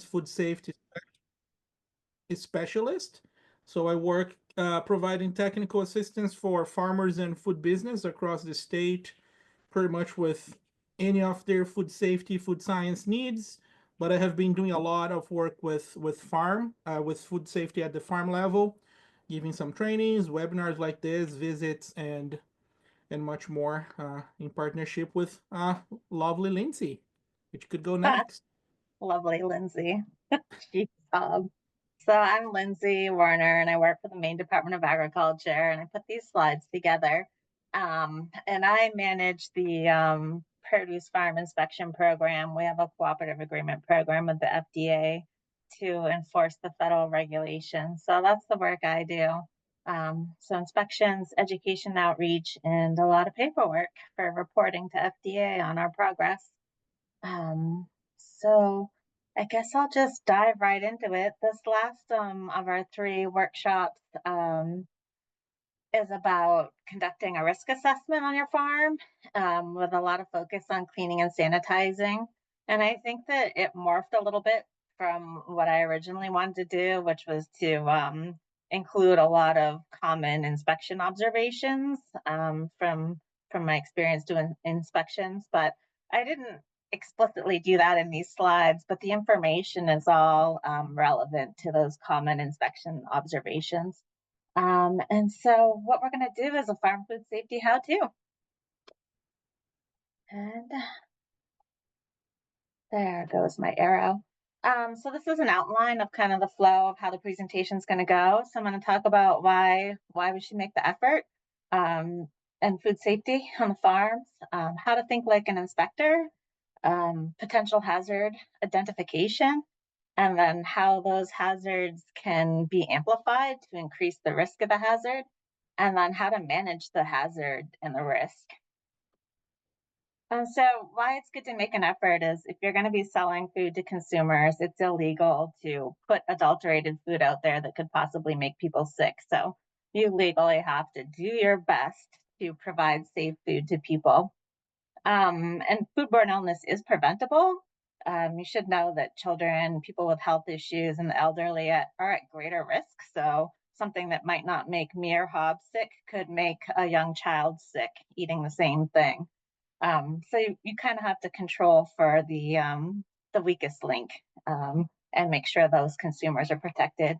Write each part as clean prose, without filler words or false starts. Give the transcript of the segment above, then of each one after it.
licensed food safety specialist. So I work providing technical assistance for farmers and food business across the state, pretty much with any of their food safety, food science needs. But I have been doing a lot of work with food safety at the farm level, giving some trainings, webinars like this, visits, and much more in partnership with lovely Lindsay, which could go next. Lovely, Lindsay. She's so I'm Lindsay Warner, and I work for the Maine Department of Agriculture, and I put these slides together. And I manage the produce farm inspection program. We have a cooperative agreement program with the FDA to enforce the federal regulations. So that's the work I do. So inspections, education outreach, and a lot of paperwork for reporting to FDA on our progress. So I guess I'll just dive right into it. This last of our three workshops is about conducting a risk assessment on your farm with a lot of focus on cleaning and sanitizing. And I think that it morphed a little bit from what I originally wanted to do, which was to include a lot of common inspection observations from my experience doing inspections. But I didn't explicitly do that in these slides, but the information is all relevant to those common inspection observations. And so what we're going to do is a farm food safety how-to. And there goes my arrow. So this is an outline of kind of the flow of how the presentation is going to go. So I'm going to talk about why we should make the effort and food safety on the farms, how to think like an inspector, potential hazard identification, and then how those hazards can be amplified to increase the risk of the hazard, and then how to manage the hazard and the risk. And so why it's good to make an effort is if you're going to be selling food to consumers, it's illegal to put adulterated food out there that could possibly make people sick. So you legally have to do your best to provide safe food to people. And foodborne illness is preventable. You should know that children, people with health issues, and the elderly are at greater risk. So something that might not make me or Hob sick could make a young child sick eating the same thing. So you kind of have to control for the weakest link and make sure those consumers are protected.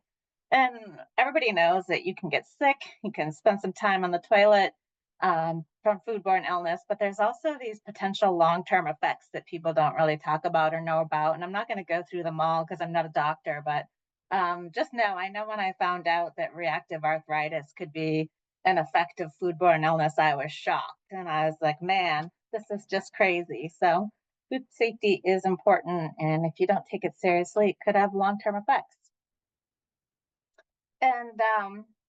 And everybody knows that you can get sick, you can spend some time on the toilet from foodborne illness, but there's also these potential long-term effects that people don't really talk about or know about. And I'm not going to go through them all because I'm not a doctor, but just know, I know when I found out that reactive arthritis could be an effect of foodborne illness, I was shocked. And I was like, man, this is just crazy. So food safety is important. And if you don't take it seriously, it could have long-term effects. And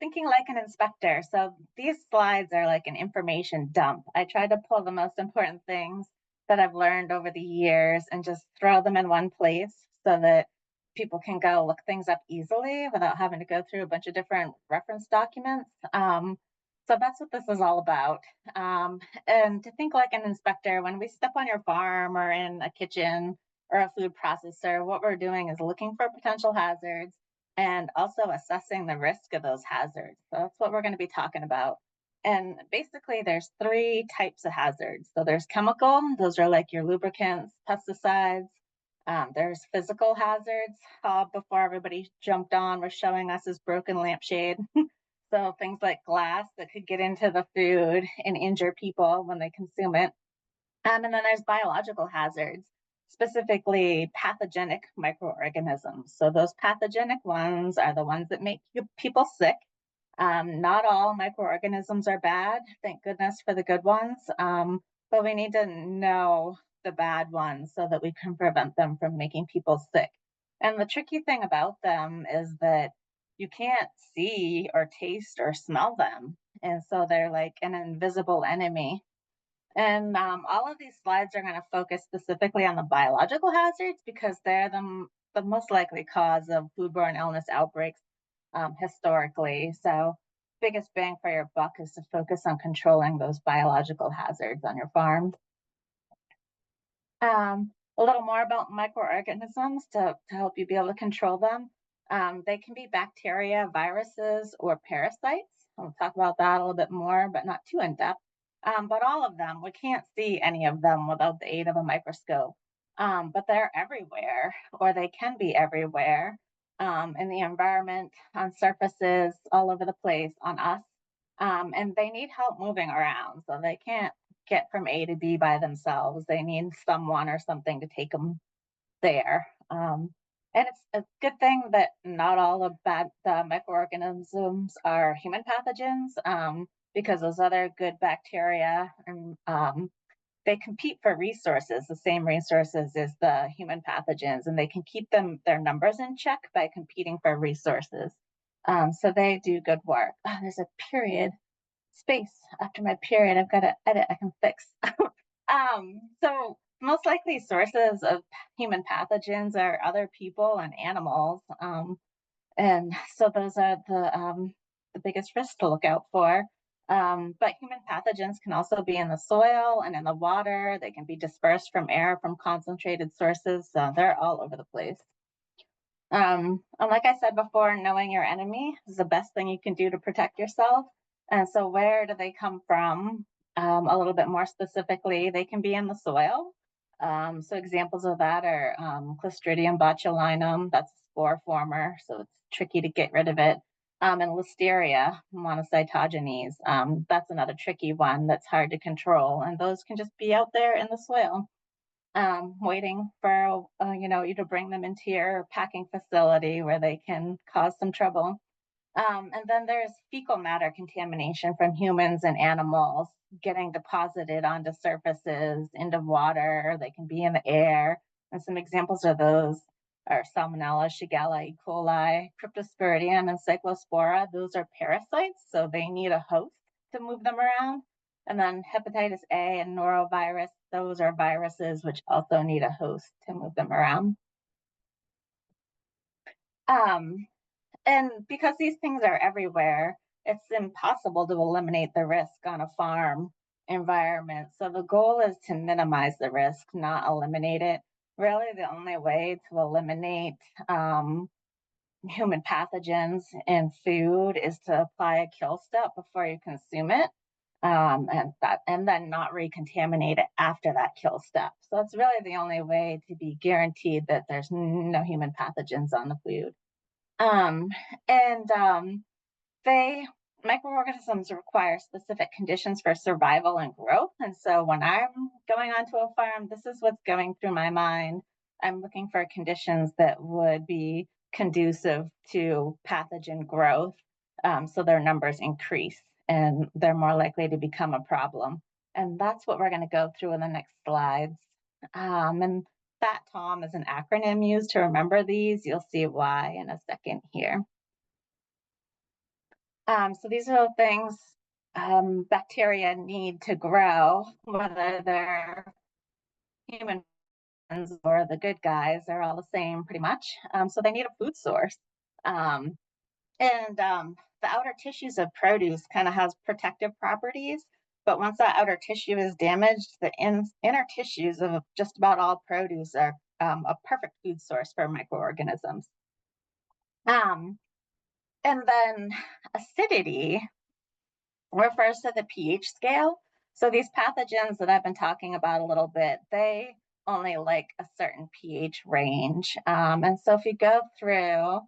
thinking like an inspector. So these slides are like an information dump. I try to pull the most important things that I've learned over the years and just throw them in one place so that people can go look things up easily without having to go through a bunch of different reference documents. So that's what this is all about. And to think like an inspector, when we step on your farm or in a kitchen or a food processor, what we're doing is looking for potential hazards and also assessing the risk of those hazards. So that's what we're going to be talking about. And basically, there's three types of hazards. So there's chemical, those are like your lubricants, pesticides. There's physical hazards. Before everybody jumped on, was showing us his broken lampshade. So things like glass that could get into the food and injure people when they consume it. And then there's biological hazards, specifically pathogenic microorganisms. So those pathogenic ones are the ones that make people sick. Not all microorganisms are bad, thank goodness for the good ones, but we need to know the bad ones so that we can prevent them from making people sick. And the tricky thing about them is that you can't see or taste or smell them. And so they're like an invisible enemy. And all of these slides are going to focus specifically on the biological hazards because they're the most likely cause of foodborne illness outbreaks historically. So biggest bang for your buck is to focus on controlling those biological hazards on your farm. a little more about microorganisms to help you be able to control them. They can be bacteria, viruses, or parasites. I'll talk about that a little bit more, but not too in depth. But all of them, we can't see any of them without the aid of a microscope. But they're everywhere, or they can be everywhere in the environment, on surfaces, all over the place, on us. And they need help moving around, so they can't get from A to B by themselves. They need someone or something to take them there. And it's a good thing that not all of the microorganisms are human pathogens, because those other good bacteria and they compete for resources, the same resources as the human pathogens, and they can keep their numbers in check by competing for resources. So they do good work. Oh, there's a period space after my period. I've got to edit. I can fix. So most likely sources of human pathogens are other people and animals. And so those are the biggest risks to look out for. But human pathogens can also be in the soil and in the water. They can be dispersed from air from concentrated sources. So they're all over the place. And like I said before, knowing your enemy is the best thing you can do to protect yourself. And so, where do they come from? A little bit more specifically, they can be in the soil. So, examples of that are Clostridium botulinum, that's a spore former, so it's tricky to get rid of it. And Listeria monocytogenes, that's another tricky one that's hard to control. And those can just be out there in the soil waiting for you to bring them into your packing facility where they can cause some trouble. And then there's fecal matter contamination from humans and animals getting deposited onto surfaces, into water. They can be in the air. And some examples of those are Salmonella, Shigella, E. coli, Cryptosporidium, and Cyclospora. Those are parasites, so they need a host to move them around. And then hepatitis A and norovirus, those are viruses which also need a host to move them around. Um, and because these things are everywhere, it's impossible to eliminate the risk on a farm environment. So the goal is to minimize the risk, not eliminate it. Really, the only way to eliminate human pathogens in food is to apply a kill step before you consume it. And then not recontaminate it after that kill step. So it's really the only way to be guaranteed that there's no human pathogens on the food. Um, and they Microorganisms require specific conditions for survival and growth. And so when I'm going onto a farm, this is what's going through my mind. I'm looking for conditions that would be conducive to pathogen growth, so their numbers increase and they're more likely to become a problem. And that's what we're going to go through in the next slides. And that TOM is an acronym used to remember these. You'll see why in a second here. So these are the things bacteria need to grow, whether they're human or the good guys, they're all the same pretty much. So they need a food source. Um, and the outer tissues of produce kind of has protective properties, but once that outer tissue is damaged, the inner tissues of just about all produce are a perfect food source for microorganisms. And then acidity refers to the pH scale. So these pathogens that I've been talking about a little bit, they only like a certain pH range. And so if you go through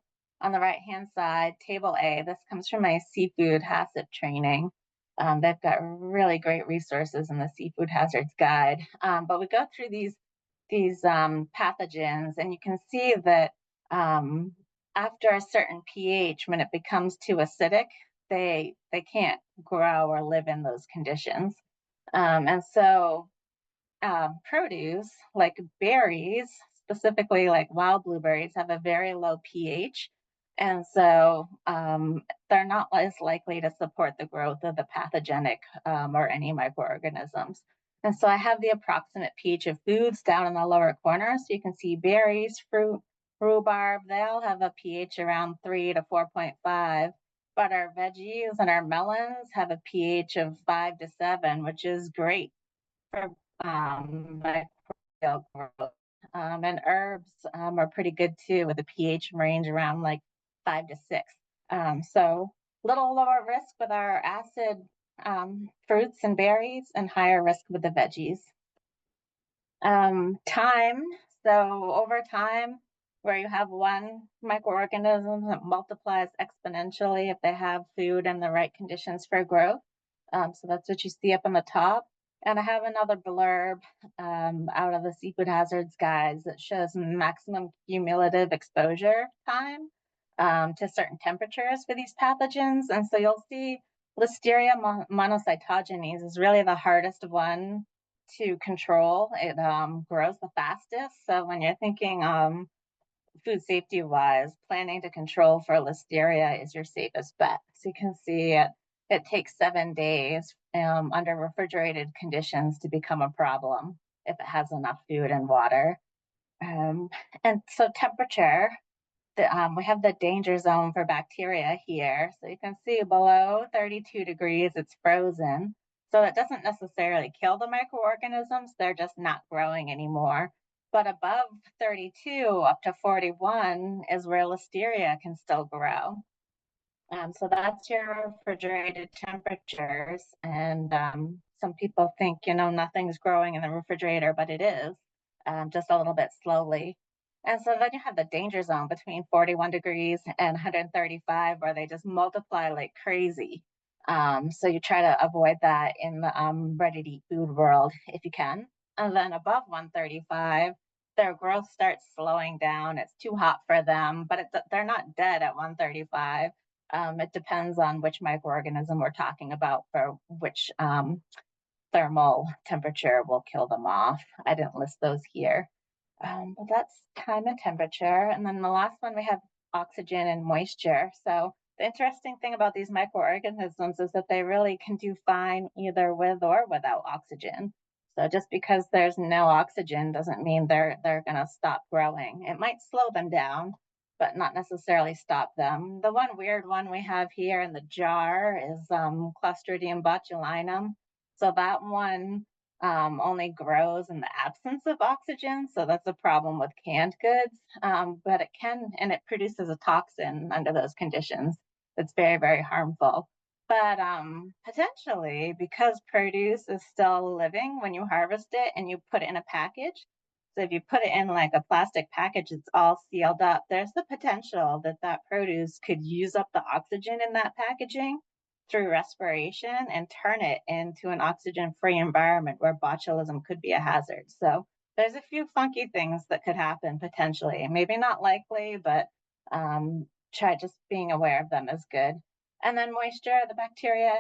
on the right-hand side, table A, this comes from my seafood hazard training. They've got really great resources in the Seafood Hazards Guide. But we go through these pathogens, and you can see that after a certain pH, when it becomes too acidic, they can't grow or live in those conditions. And so produce like berries, specifically like wild blueberries, have a very low pH. And so they're not as likely to support the growth of the pathogenic or any microorganisms. And so I have the approximate pH of foods down in the lower corner. So you can see berries, fruit, rhubarb, they all have a pH around 3 to 4.5. But our veggies and our melons have a pH of 5 to 7, which is great for microbial growth. And herbs are pretty good too, with a pH range around like 5 to 6. So little lower risk with our acid fruits and berries, and higher risk with the veggies. Time. So over time, where you have one microorganism that multiplies exponentially if they have food and the right conditions for growth. So that's what you see up on the top. And I have another blurb out of the Seafood Hazards Guides that shows maximum cumulative exposure time to certain temperatures for these pathogens. And so you'll see Listeria monocytogenes is really the hardest one to control. It grows the fastest. So when you're thinking food safety wise, planning to control for Listeria is your safest bet. So you can see it takes 7 days under refrigerated conditions to become a problem if it has enough food and water. Um, and so temperature, we have the danger zone for bacteria here. So you can see below 32 degrees, it's frozen. So it doesn't necessarily kill the microorganisms, they're just not growing anymore. But above 32 up to 41 is where Listeria can still grow. So that's your refrigerated temperatures. And some people think, nothing's growing in the refrigerator, but it is, just a little bit slowly. And so then you have the danger zone between 41 degrees and 135, where they just multiply like crazy. So you try to avoid that in the ready to eat food world if you can. And then above 135, their growth starts slowing down. It's too hot for them, but they're not dead at 135. It depends on which microorganism we're talking about for which thermal temperature will kill them off. I didn't list those here. But that's time and temperature. And then the last one, we have oxygen and moisture. So the interesting thing about these microorganisms is that they really can do fine either with or without oxygen. So just because there's no oxygen doesn't mean they're going to stop growing. It might slow them down, but not necessarily stop them. The one weird one we have here in the jar is Clostridium botulinum. So that one only grows in the absence of oxygen. So that's a problem with canned goods. But it can, and it produces a toxin under those conditions that's very, very harmful. But potentially, because produce is still living when you harvest it and you put it in a package. So if you put it in like a plastic package, it's all sealed up. There's the potential that that produce could use up the oxygen in that packaging through respiration and turn it into an oxygen-free environment where botulism could be a hazard. So there's a few funky things that could happen potentially. Maybe not likely, but try just being aware of them is good. And then moisture, the bacteria,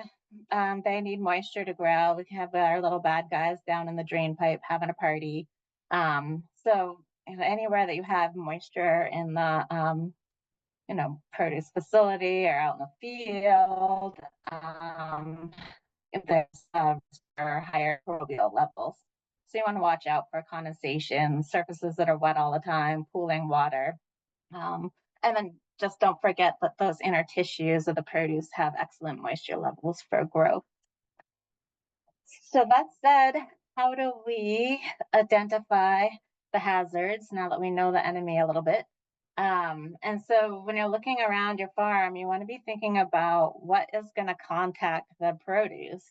they need moisture to grow. We have our little bad guys down in the drain pipe having a party. So anywhere that you have moisture in the produce facility or out in the field, if there's higher microbial levels. So you want to watch out for condensation, surfaces that are wet all the time, pooling water. And then just don't forget that those inner tissues of the produce have excellent moisture levels for growth. So that said, how do we identify the hazards now that we know the enemy a little bit? And so when you're looking around your farm, you want to be thinking about what is going to contact the produce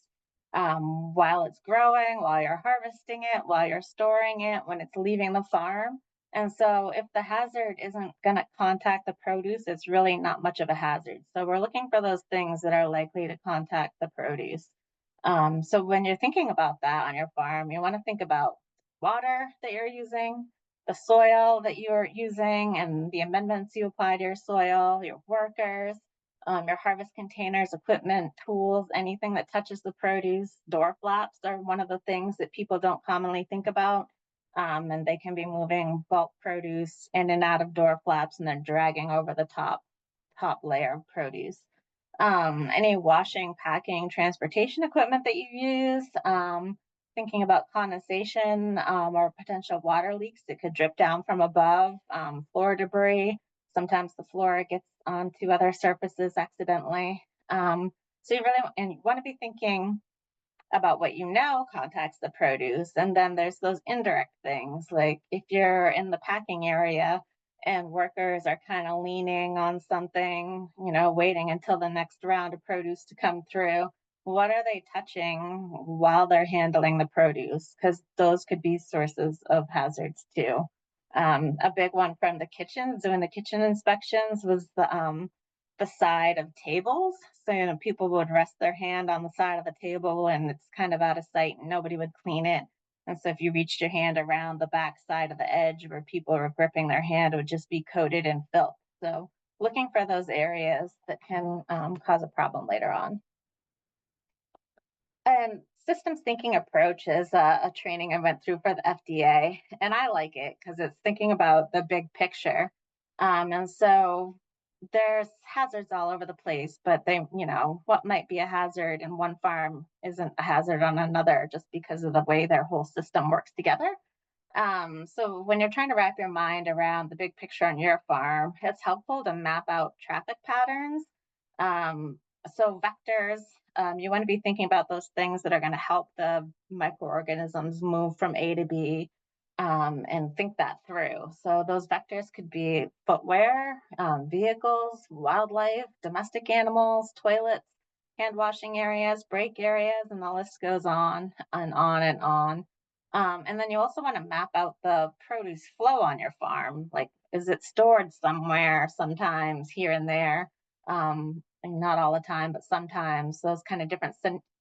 while it's growing, while you're harvesting it, while you're storing it, when it's leaving the farm. And so if the hazard isn't going to contact the produce, it's really not much of a hazard. So we're looking for those things that are likely to contact the produce. So when you're thinking about that on your farm, you want to think about water that you're using, the soil that you're using, and the amendments you apply to your soil, your workers, your harvest containers, equipment, tools, anything that touches the produce. Door flaps are one of the things that people don't commonly think about. And they can be moving bulk produce in and out of door flaps and then dragging over the top layer of produce. Any washing, packing, transportation equipment that you use, thinking about condensation or potential water leaks that could drip down from above, floor debris. Sometimes the floor gets onto other surfaces accidentally. So you really want to be thinking about what you know contacts the produce. And then there's those indirect things, like if you're in the packing area and workers are kind of leaning on something, waiting until the next round of produce to come through. What are they touching while they're handling the produce? Because those could be sources of hazards too. A big one from the kitchens, doing the kitchen inspections, was the side of tables. So, people would rest their hand on the side of the table and it's kind of out of sight and nobody would clean it. And so if you reached your hand around the back side of the edge where people were gripping their hand, it would just be coated in filth. So looking for those areas that can cause a problem later on. And systems thinking approach is a training I went through for the FDA, and I like it because it's thinking about the big picture. And so there's hazards all over the place, but what might be a hazard in one farm isn't a hazard on another just because of the way their whole system works together. So when you're trying to wrap your mind around the big picture on your farm, it's helpful to map out traffic patterns. Um, so vectors, you want to be thinking about those things that are going to help the microorganisms move from A to B, and think that through. So those vectors could be footwear, vehicles, wildlife, domestic animals, toilets, hand washing areas, break areas, and the list goes on and on and on. And then you also want to map out the produce flow on your farm. Like, is it stored somewhere, sometimes here and there? And not all the time, but sometimes, those kind of different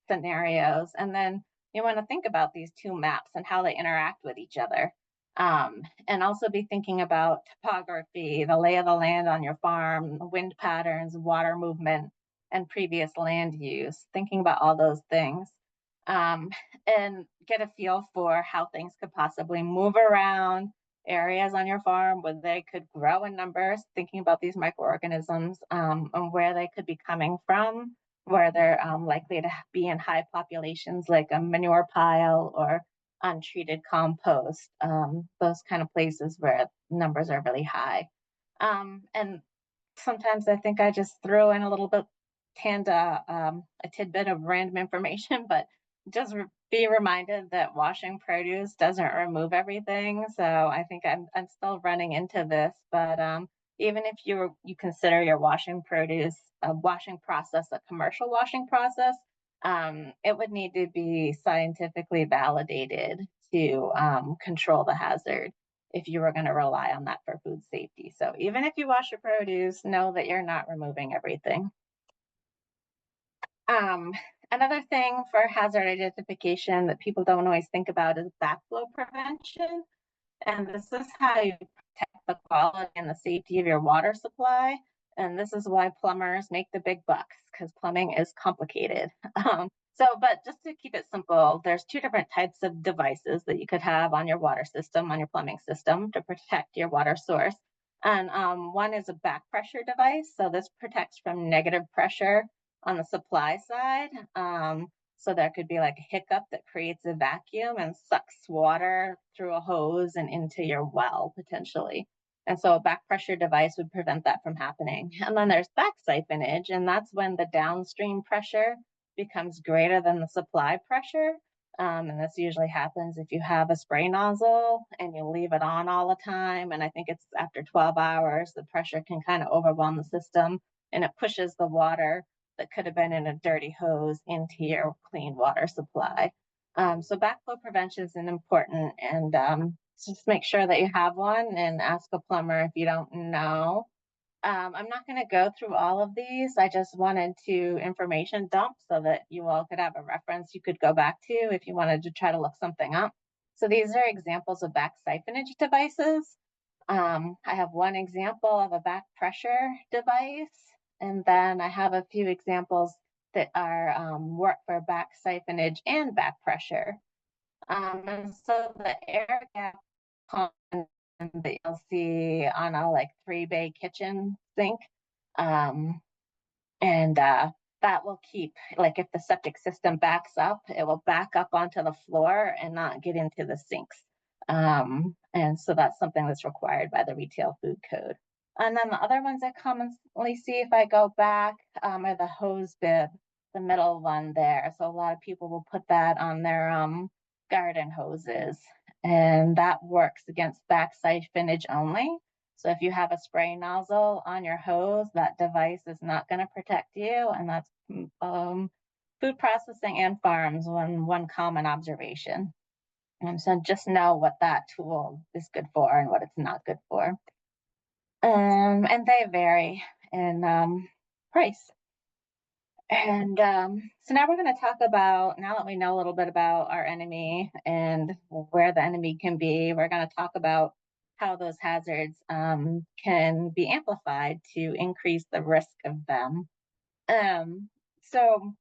scenarios. And then you want to think about these two maps and how they interact with each other. And also be thinking about topography, the lay of the land on your farm, wind patterns, water movement, and previous land use, thinking about all those things. Um, and get a feel for how things could possibly move around areas on your farm where they could grow in numbers, thinking about these microorganisms, and where they could be coming from, where they're likely to be in high populations like a manure pile or untreated compost, those kind of places where numbers are really high. And sometimes I think I just throw in a little bit, a tidbit of random information, but just be reminded that washing produce doesn't remove everything. So I think I'm still running into this, but even if you consider your washing produce a washing process, a commercial washing process, it would need to be scientifically validated to control the hazard if you were going to rely on that for food safety. So even if you wash your produce, know that you're not removing everything. Um, Another thing for hazard identification that people don't always think about is backflow prevention. And this is how you protect the quality and the safety of your water supply. And this is why plumbers make the big bucks, because plumbing is complicated. But just to keep it simple, there's two different types of devices that you could have on your water system, on your plumbing system, to protect your water source. And one is a back pressure device. So this protects from negative pressure on the supply side. So there could be like a hiccup that creates a vacuum and sucks water through a hose and into your well potentially. And so a back pressure device would prevent that from happening. And then there's back siphonage, and that's when the downstream pressure becomes greater than the supply pressure. And this usually happens if you have a spray nozzle and you leave it on all the time. And I think it's after 12 hours, the pressure can kind of overwhelm the system and it pushes the water that could have been in a dirty hose into your clean water supply. So backflow prevention is important, and just make sure that you have one and ask a plumber if you don't know. I'm not going to go through all of these. I just wanted to information dump so that you all could have a reference you could go back to if you wanted to try to look something up. So these are examples of back siphonage devices. I have one example of a back pressure device, and then I have a few examples that are work for back siphonage and back pressure. And so the air gap that you'll see on a like 3-bay kitchen sink, um, and that will keep, like if the septic system backs up, it will back up onto the floor and not get into the sinks. And so that's something that's required by the retail food code. And then the other ones I commonly see if I go back are the hose bib. the middle one there. So a lot of people will put that on their garden hoses, and that works against backside siphonage only. So if you have a spray nozzle on your hose, that device is not going to protect you, and that's food processing and farms one common observation. So just know what that tool is good for and what it's not good for. And they vary in price. And so now we're going to talk about, now that we know a little bit about our enemy and where the enemy can be, we're going to talk about how those hazards can be amplified to increase the risk of them. So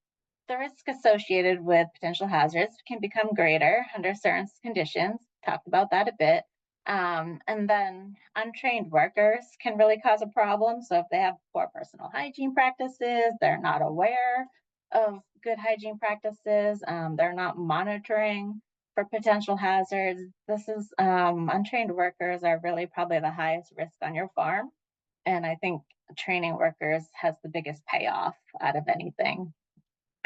the risk associated with potential hazards can become greater under certain conditions. Talked about that a bit. And then untrained workers can really cause a problem. So if they have poor personal hygiene practices, they're not aware of good hygiene practices, they're not monitoring for potential hazards. This is untrained workers are really probably the highest risk on your farm. And I think training workers has the biggest payoff out of anything.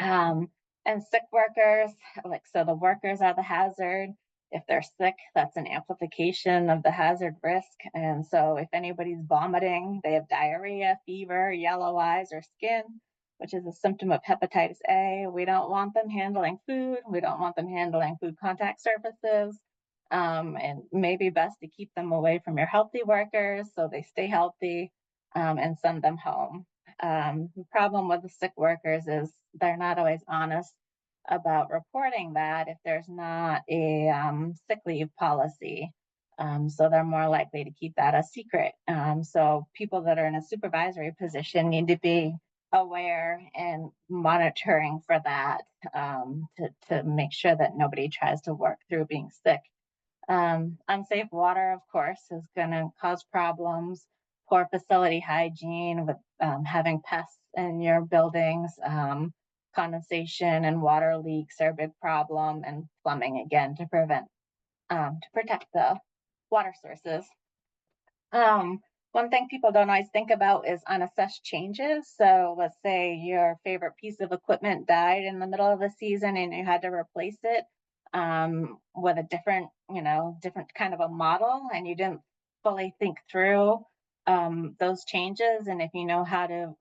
Um, and sick workers, like, so the workers are the hazard. If they're sick, that's an amplification of the hazard risk. And so if anybody's vomiting, they have diarrhea, fever, yellow eyes, or skin, which is a symptom of hepatitis A, we don't want them handling food. We don't want them handling food contact surfaces. And maybe best to keep them away from your healthy workers so they stay healthy, and send them home. The problem with the sick workers is they're not always honest about reporting that if there's not a sick leave policy. So they're more likely to keep that a secret. So people that are in a supervisory position need to be aware and monitoring for that, to make sure that nobody tries to work through being sick. Unsafe water, of course, is going to cause problems. Poor facility hygiene with having pests in your buildings, condensation and water leaks are a big problem, and plumbing again to protect the water sources. One thing people don't always think about is unassessed changes. So let's say your favorite piece of equipment died in the middle of the season and you had to replace it with a different, different kind of a model, and you didn't fully think through those changes. And if you know how to,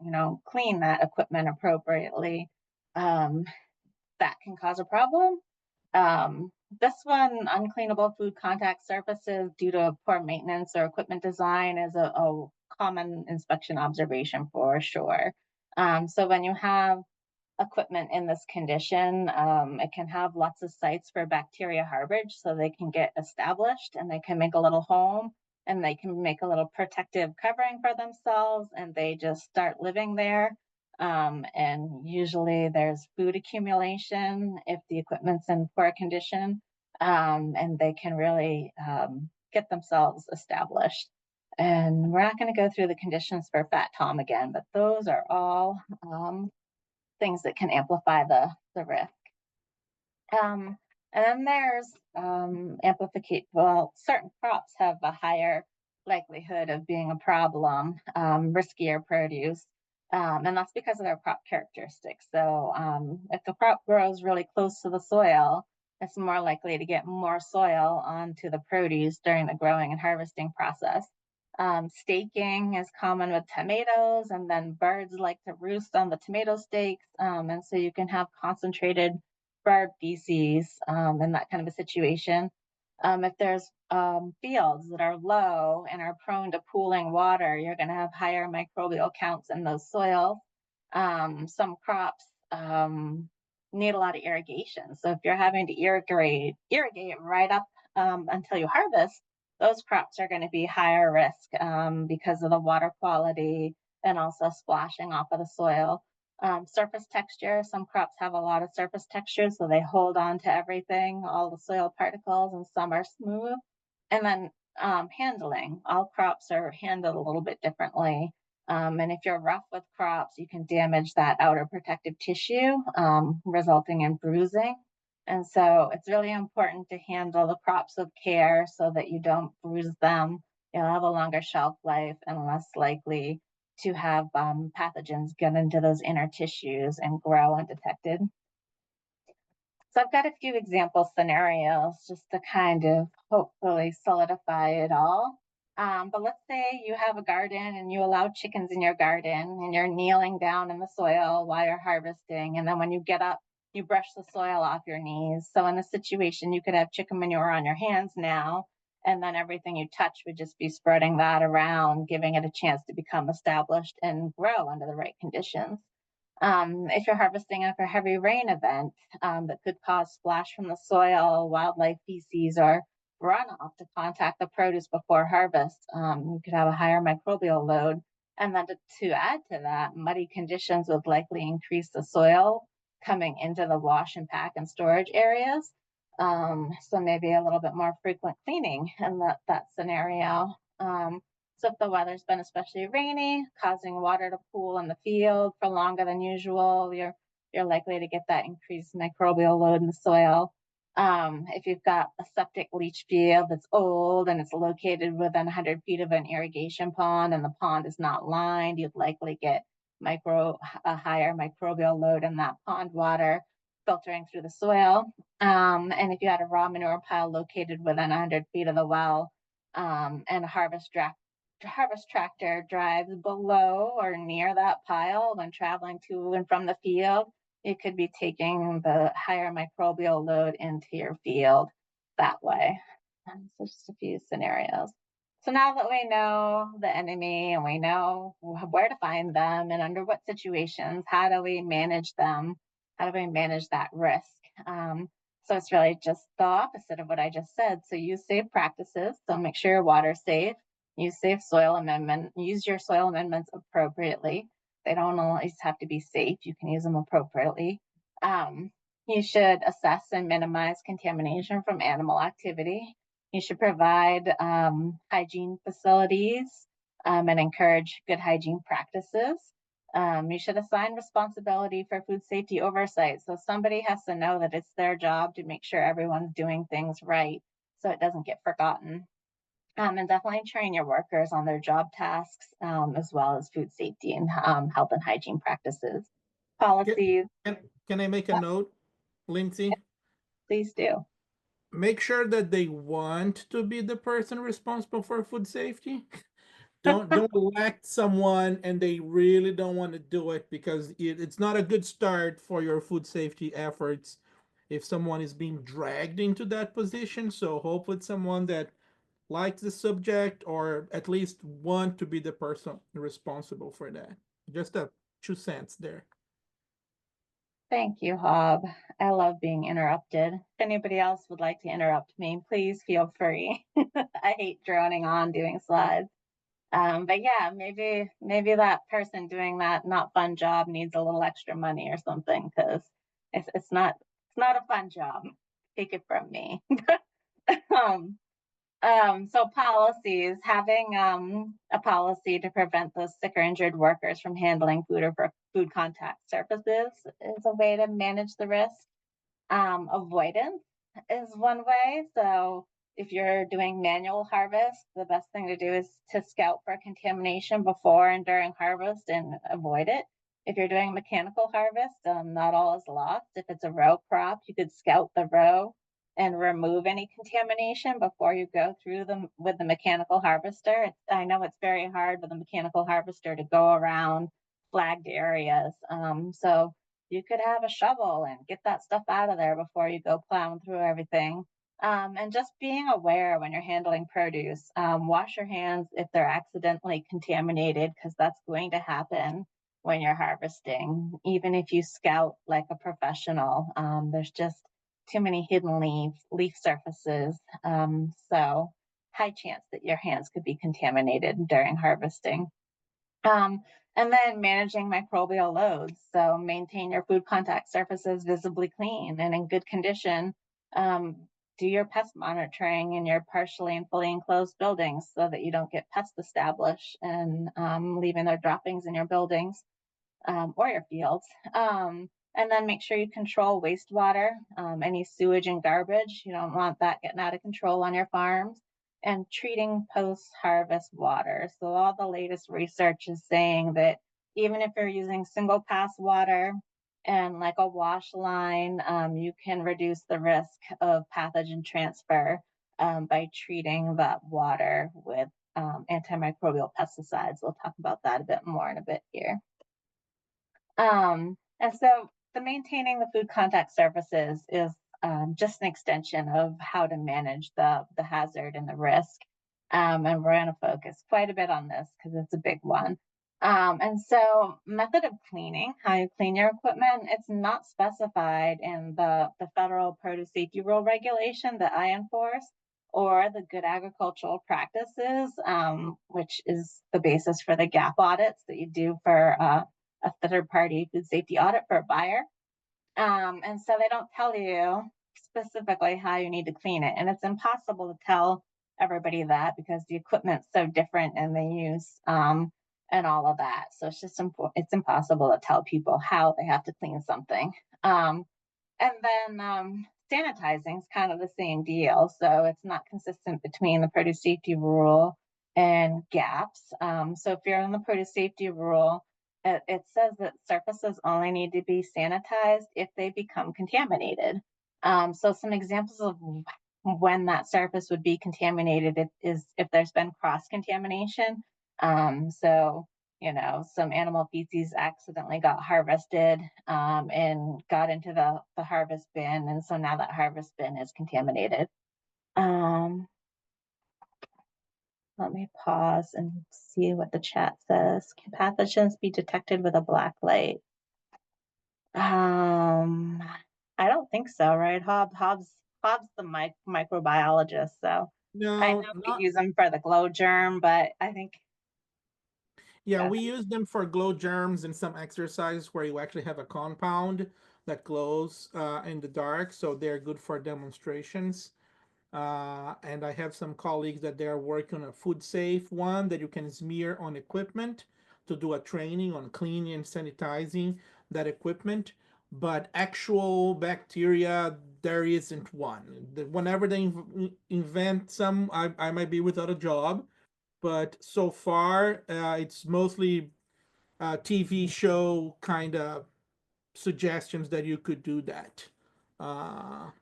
clean that equipment appropriately, um, that can cause a problem. This one, uncleanable food contact surfaces due to poor maintenance or equipment design, is a common inspection observation for sure. So when you have equipment in this condition, it can have lots of sites for bacteria harborage, so they can get established and they can make a little home and they can make a little protective covering for themselves, and they just start living there. And usually there's food accumulation if the equipment's in poor condition, and they can really get themselves established. And we're not going to go through the conditions for Fat Tom again, but those are all things that can amplify the risk. And then there's amplification. Well, certain crops have a higher likelihood of being a problem, riskier produce, and that's because of their crop characteristics. So if the crop grows really close to the soil, it's more likely to get more soil onto the produce during the growing and harvesting process. Staking is common with tomatoes, and then birds like to roost on the tomato stakes, and so you can have concentrated bird feces in that kind of a situation. If there's fields that are low and are prone to pooling water, you're going to have higher microbial counts in those soils. Some crops need a lot of irrigation. So if you're having to irrigate right up until you harvest, those crops are going to be higher risk because of the water quality and also splashing off of the soil. Surface texture, some crops have a lot of surface texture, so they hold on to everything, all the soil particles, and some are smooth. And then handling, all crops are handled a little bit differently. And if you're rough with crops, you can damage that outer protective tissue, resulting in bruising. And so it's really important to handle the crops with care so that you don't bruise them. You'll have a longer shelf life and less likely to have pathogens get into those inner tissues and grow undetected. So I've got a few example scenarios just to kind of hopefully solidify it all. But let's say you have a garden and you allow chickens in your garden and you're kneeling down in the soil while you're harvesting. And then when you get up, you brush the soil off your knees. So in a situation, you could have chicken manure on your hands now, and then everything you touch would just be spreading that around, giving it a chance to become established and grow under the right conditions. If you're harvesting after a heavy rain event, that could cause splash from the soil, wildlife feces, or runoff to contact the produce before harvest, you could have a higher microbial load. And then to add to that, muddy conditions would likely increase the soil coming into the wash and pack and storage areas. So maybe a little bit more frequent cleaning in that scenario. So if the weather's been especially rainy, causing water to pool in the field for longer than usual, you're likely to get that increased microbial load in the soil. If you've got a septic leach field that's old and it's located within 100 feet of an irrigation pond and the pond is not lined, you'd likely get a higher microbial load in that pond water filtering through the soil. And if you had a raw manure pile located within 100 feet of the well, and a harvest tractor drives below or near that pile when traveling to and from the field, it could be taking the higher microbial load into your field that way. So just a few scenarios. So now that we know the enemy and we know where to find them and under what situations, how do we manage them? How do we manage that risk? So it's really just the opposite of what I just said. So use safe practices. So make sure your water's safe. Use your soil amendments appropriately. They don't always have to be safe. You can use them appropriately. Um, you should assess and minimize contamination from animal activity. You should provide hygiene facilities and encourage good hygiene practices. You should assign responsibility for food safety oversight. So somebody has to know that it's their job to make sure everyone's doing things right so it doesn't get forgotten. And definitely train your workers on their job tasks, as well as food safety and health and hygiene practices. Get, Policies, can I make a note, Lindsay? please do. Make sure that they want to be the person responsible for food safety. Don't elect someone and they really don't want to do it, because it's not a good start for your food safety efforts if someone is being dragged into that position. So hope with someone that likes the subject or at least want to be the person responsible for that. Just a 2 cents there. Thank you, Hob. I love being interrupted. If anybody else would like to interrupt me, please feel free. I hate droning on doing slides. But yeah, maybe that person doing that not fun job needs a little extra money or something, because it's not a fun job. Take it from me. um, so policies, having a policy to prevent those sick or injured workers from handling food or food contact surfaces is a way to manage the risk. Avoidance is one way. So if you're doing manual harvest, the best thing to do is to scout for contamination before and during harvest and avoid it. If you're doing mechanical harvest, not all is lost. If it's a row crop, you could scout the row and remove any contamination before you go through them with the mechanical harvester. I know it's very hard with a mechanical harvester to go around flagged areas. So you could have a shovel and get that stuff out of there before you go plowing through everything. And just being aware when you're handling produce, wash your hands if they're accidentally contaminated, because that's going to happen when you're harvesting. Even if you scout like a professional, there's just too many hidden leaf surfaces. So high chance that your hands could be contaminated during harvesting. Um, and then managing microbial loads. So maintain your food contact surfaces visibly clean and in good condition. Um, do your pest monitoring in your partially and fully enclosed buildings so that you don't get pests established and leaving their droppings in your buildings or your fields. And then make sure you control wastewater, any sewage and garbage. You don't want that getting out of control on your farms. and treating post-harvest water. So all the latest research is saying that even if you're using single pass water and like a wash line, you can reduce the risk of pathogen transfer by treating that water with antimicrobial pesticides. We'll talk about that a bit more in a bit here. And so the maintaining the food contact surfaces is just an extension of how to manage the hazard and the risk. And we're going to focus quite a bit on this because it's a big one. And so method of cleaning, how you clean your equipment, it's not specified in the federal produce safety rule regulation that I enforce or the good agricultural practices, which is the basis for the gap audits that you do for a third party food safety audit for a buyer. And so they don't tell you specifically how you need to clean it. And it's impossible to tell everybody that because the equipment's so different and they use and all of that. So it's just it's impossible to tell people how they have to clean something. And then sanitizing is kind of the same deal. So it's not consistent between the produce safety rule and gaps. So if you're in the produce safety rule, it says that surfaces only need to be sanitized if they become contaminated. So some examples of when that surface would be contaminated is if there's been cross contamination. So some animal feces accidentally got harvested and got into the harvest bin. And so now that harvest bin is contaminated. Let me pause and see what the chat says. Can pathogens be detected with a black light? Um, I don't think so, right? Hobbs the microbiologist, so I No, know we not use them for the glow germ, but I think yeah, uh, we use them for glow germs and some exercises where you actually have a compound that glows in the dark, so they're good for demonstrations. And I have some colleagues that they are working on a food safe one that you can smear on equipment to do a training on cleaning and sanitizing that equipment. But actual bacteria, there isn't one. Whenever they invent some, I might be without a job. But so far, it's mostly TV show kind of suggestions that you could do that.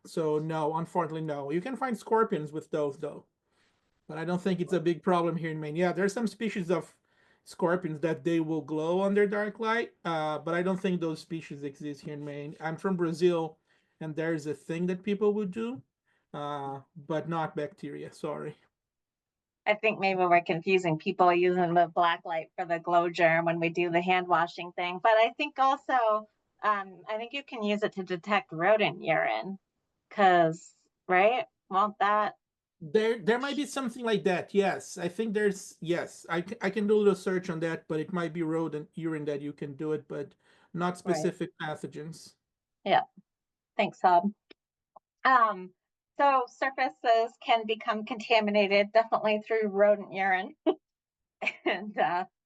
So no, unfortunately, no. You can find scorpions with those though, but I don't think it's a big problem here in Maine. Yeah, there's some species of scorpions that they will glow under dark light, but I don't think those species exist here in Maine. I'm from Brazil, and there's a thing that people would do, but not bacteria. Sorry. I think maybe we're confusing people using the black light for the glow germ when we do the hand washing thing. But I think also, I think you can use it to detect rodent urine, because right? Won't that? There might be something like that. Yes, I think there's yes. I can do a little search on that, but it might be rodent urine that you can do it, but not Right. specific pathogens. Yeah. Thanks, Hob. Um, so surfaces can become contaminated definitely through rodent urine and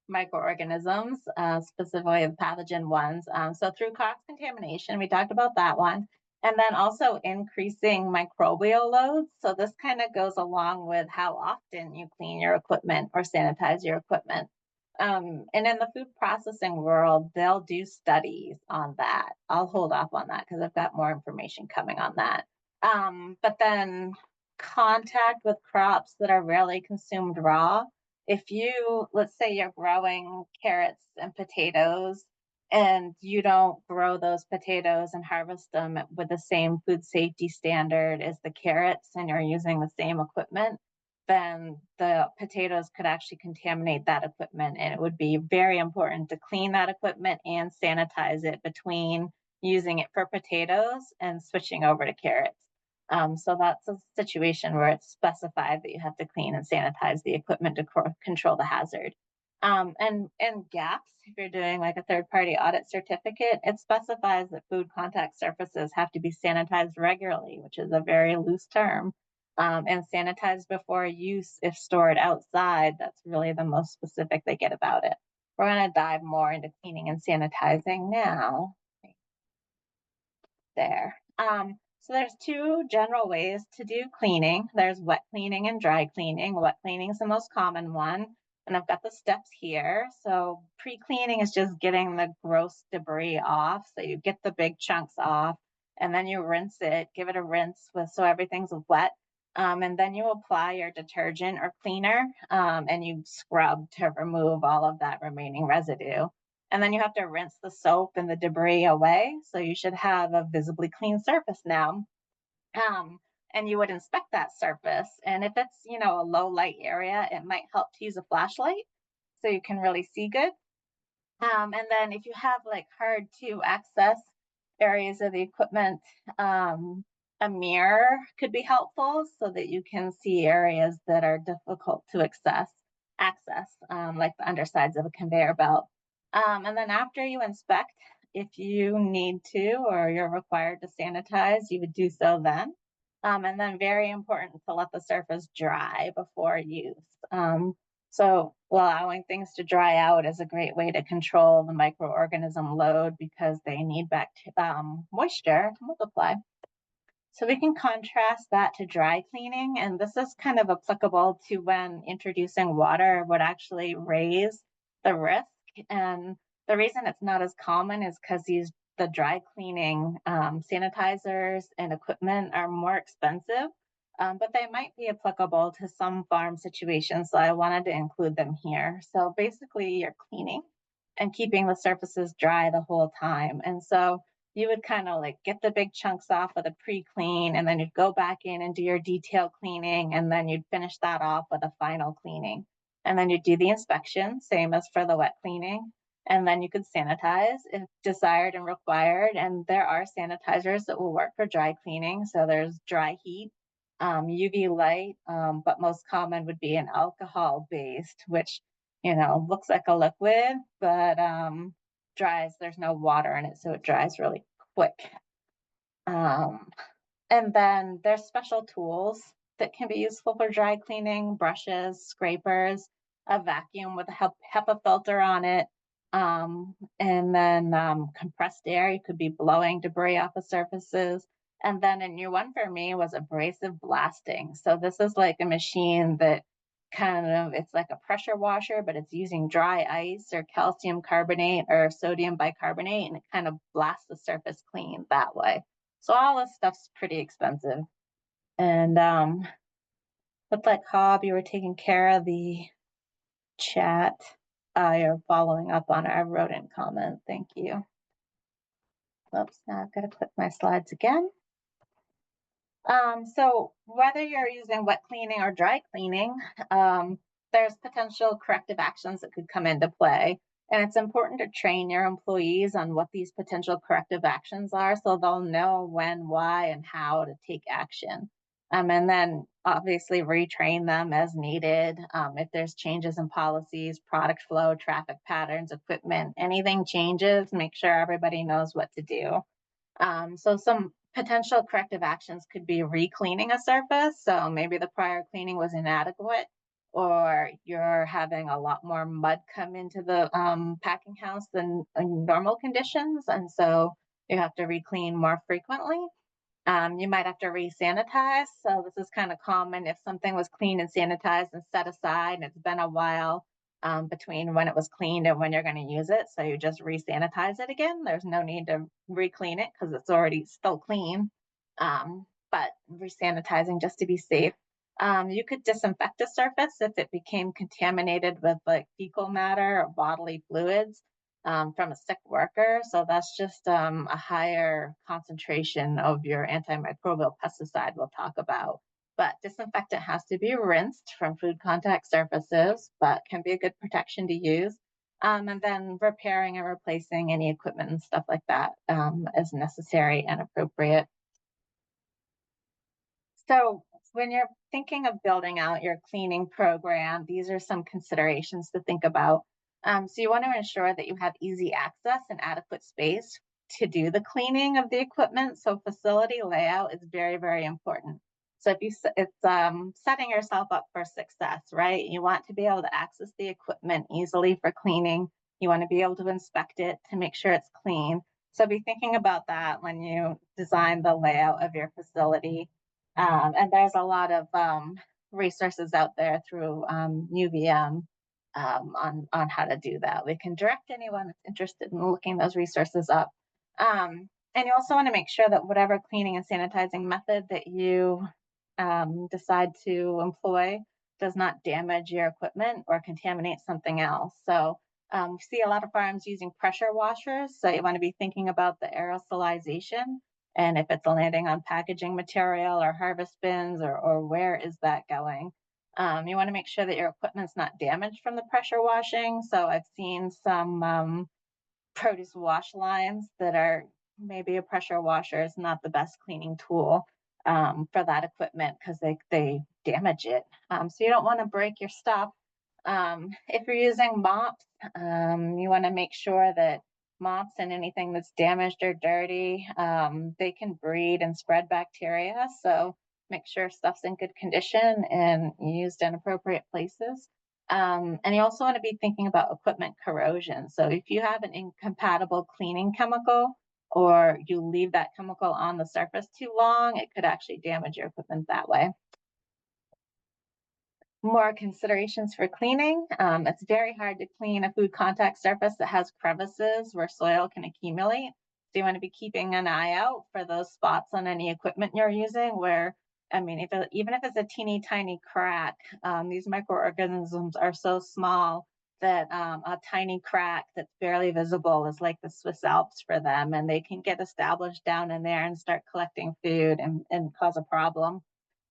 microorganisms, specifically the pathogen ones. So through cross contamination, we talked about that one. And then also increasing microbial loads. So this kind of goes along with how often you clean your equipment or sanitize your equipment. And in the food processing world, they'll do studies on that. I'll hold off on that because I've got more information coming on that. But then contact with crops that are rarely consumed raw. If you, let's say you're growing carrots and potatoes and you don't grow those potatoes and harvest them with the same food safety standard as the carrots and you're using the same equipment, then the potatoes could actually contaminate that equipment. And it would be very important to clean that equipment and sanitize it between using it for potatoes and switching over to carrots. So that's a situation where it's specified that you have to clean and sanitize the equipment to control the hazard. And gaps, if you're doing like a third party audit certificate, it specifies that food contact surfaces have to be sanitized regularly, which is a very loose term, and sanitized before use if stored outside. That's really the most specific they get about it. We're going to dive more into cleaning and sanitizing now. There. So there's two general ways to do cleaning. There's wet cleaning and dry cleaning. Wet cleaning is the most common one, and I've got the steps here. So pre-cleaning is just getting the gross debris off. So you get the big chunks off, and then you rinse it, give it a rinse with so everything's wet. And then you apply your detergent or cleaner, and you scrub to remove all of that remaining residue. And then you have to rinse the soap and the debris away. So you should have a visibly clean surface now. Um, and you would inspect that surface. And if it's, a low light area, it might help to use a flashlight so you can really see good. And then if you have like hard to access areas of the equipment, a mirror could be helpful so that you can see areas that are difficult to access, like the undersides of a conveyor belt. And then after you inspect, if you need to or you're required to sanitize, you would do so then. And then very important to let the surface dry before use. So allowing things to dry out is a great way to control the microorganism load because they need moisture to multiply. So we can contrast that to dry cleaning, and this is kind of applicable to when introducing water would actually raise the risk. And the reason it's not as common is because the dry cleaning sanitizers and equipment are more expensive, but they might be applicable to some farm situations. So I wanted to include them here. So basically, you're cleaning and keeping the surfaces dry the whole time. And so you would kind of like get the big chunks off with a pre-clean, and then you'd go back in and do your detail cleaning, and then you'd finish that off with a final cleaning. And then you'd do the inspection, same as for the wet cleaning. And then you could sanitize if desired and required. And there are sanitizers that will work for dry cleaning. So there's dry heat, UV light, but most common would be an alcohol based, which looks like a liquid, but dries. There's no water in it, so it dries really quick. Um, and then there's special tools that can be useful for dry cleaning: brushes, scrapers, a vacuum with a HEPA filter on it, and then compressed air. You could be blowing debris off of surfaces. And then a new one for me was abrasive blasting. So this is like a machine that it's like a pressure washer, but it's using dry ice or calcium carbonate or sodium bicarbonate, and it kind of blasts the surface clean that way. So all this stuff's pretty expensive. And looked like Hob, you were taking care of the chat. You're following up on our rodent comment. Thank you. Oops, now I've got to click my slides again. So whether you're using wet cleaning or dry cleaning, there's potential corrective actions that could come into play. And it's important to train your employees on what these potential corrective actions are so they'll know when, why, and how to take action. And then obviously retrain them as needed. If there's changes in policies, product flow, traffic patterns, equipment, anything changes, make sure everybody knows what to do. So some potential corrective actions could be re-cleaning a surface. So maybe the prior cleaning was inadequate, or you're having a lot more mud come into the packing house than in normal conditions. And so you have to re-clean more frequently. You might have to re-sanitize. So this is kind of common if something was cleaned and sanitized and set aside and it's been a while between when it was cleaned and when you're going to use it. So you just re-sanitize it again. There's no need to re-clean it because it's already still clean. But re-sanitizing just to be safe. You could disinfect a surface if it became contaminated with like fecal matter or bodily fluids from a sick worker. So that's just a higher concentration of your antimicrobial pesticide we'll talk about. But disinfectant has to be rinsed from food contact surfaces, but can be a good protection to use. And then repairing and replacing any equipment and stuff like that as necessary and appropriate. So when you're thinking of building out your cleaning program, these are some considerations to think about. So you want to ensure that you have easy access and adequate space to do the cleaning of the equipment. So facility layout is very, very important. So if it's setting yourself up for success, right? You want to be able to access the equipment easily for cleaning. You want to be able to inspect it to make sure it's clean. So be thinking about that when you design the layout of your facility. And there's a lot of resources out there through UVM on how to do that. We can direct anyone that's interested in looking those resources up. And you also want to make sure that whatever cleaning and sanitizing method that you decide to employ does not damage your equipment or contaminate something else. So we see a lot of farms using pressure washers, so you want to be thinking about the aerosolization and if it's landing on packaging material or harvest bins, or where is that going. You want to make sure that your equipment's not damaged from the pressure washing. So I've seen some produce wash lines that are maybe a pressure washer is not the best cleaning tool for that equipment because they damage it. So you don't want to break your stuff. If you're using mops, you want to make sure that mops and anything that's damaged or dirty, they can breed and spread bacteria. So make sure stuff's in good condition and used in appropriate places. And you also want to be thinking about equipment corrosion. So if you have an incompatible cleaning chemical or you leave that chemical on the surface too long, it could actually damage your equipment that way. More considerations for cleaning. It's very hard to clean a food contact surface that has crevices where soil can accumulate. So you want to be keeping an eye out for those spots on any equipment you're using where, I mean, even if it's a teeny tiny crack, these microorganisms are so small that a tiny crack that's barely visible is like the Swiss Alps for them, and they can get established down in there and start collecting food and cause a problem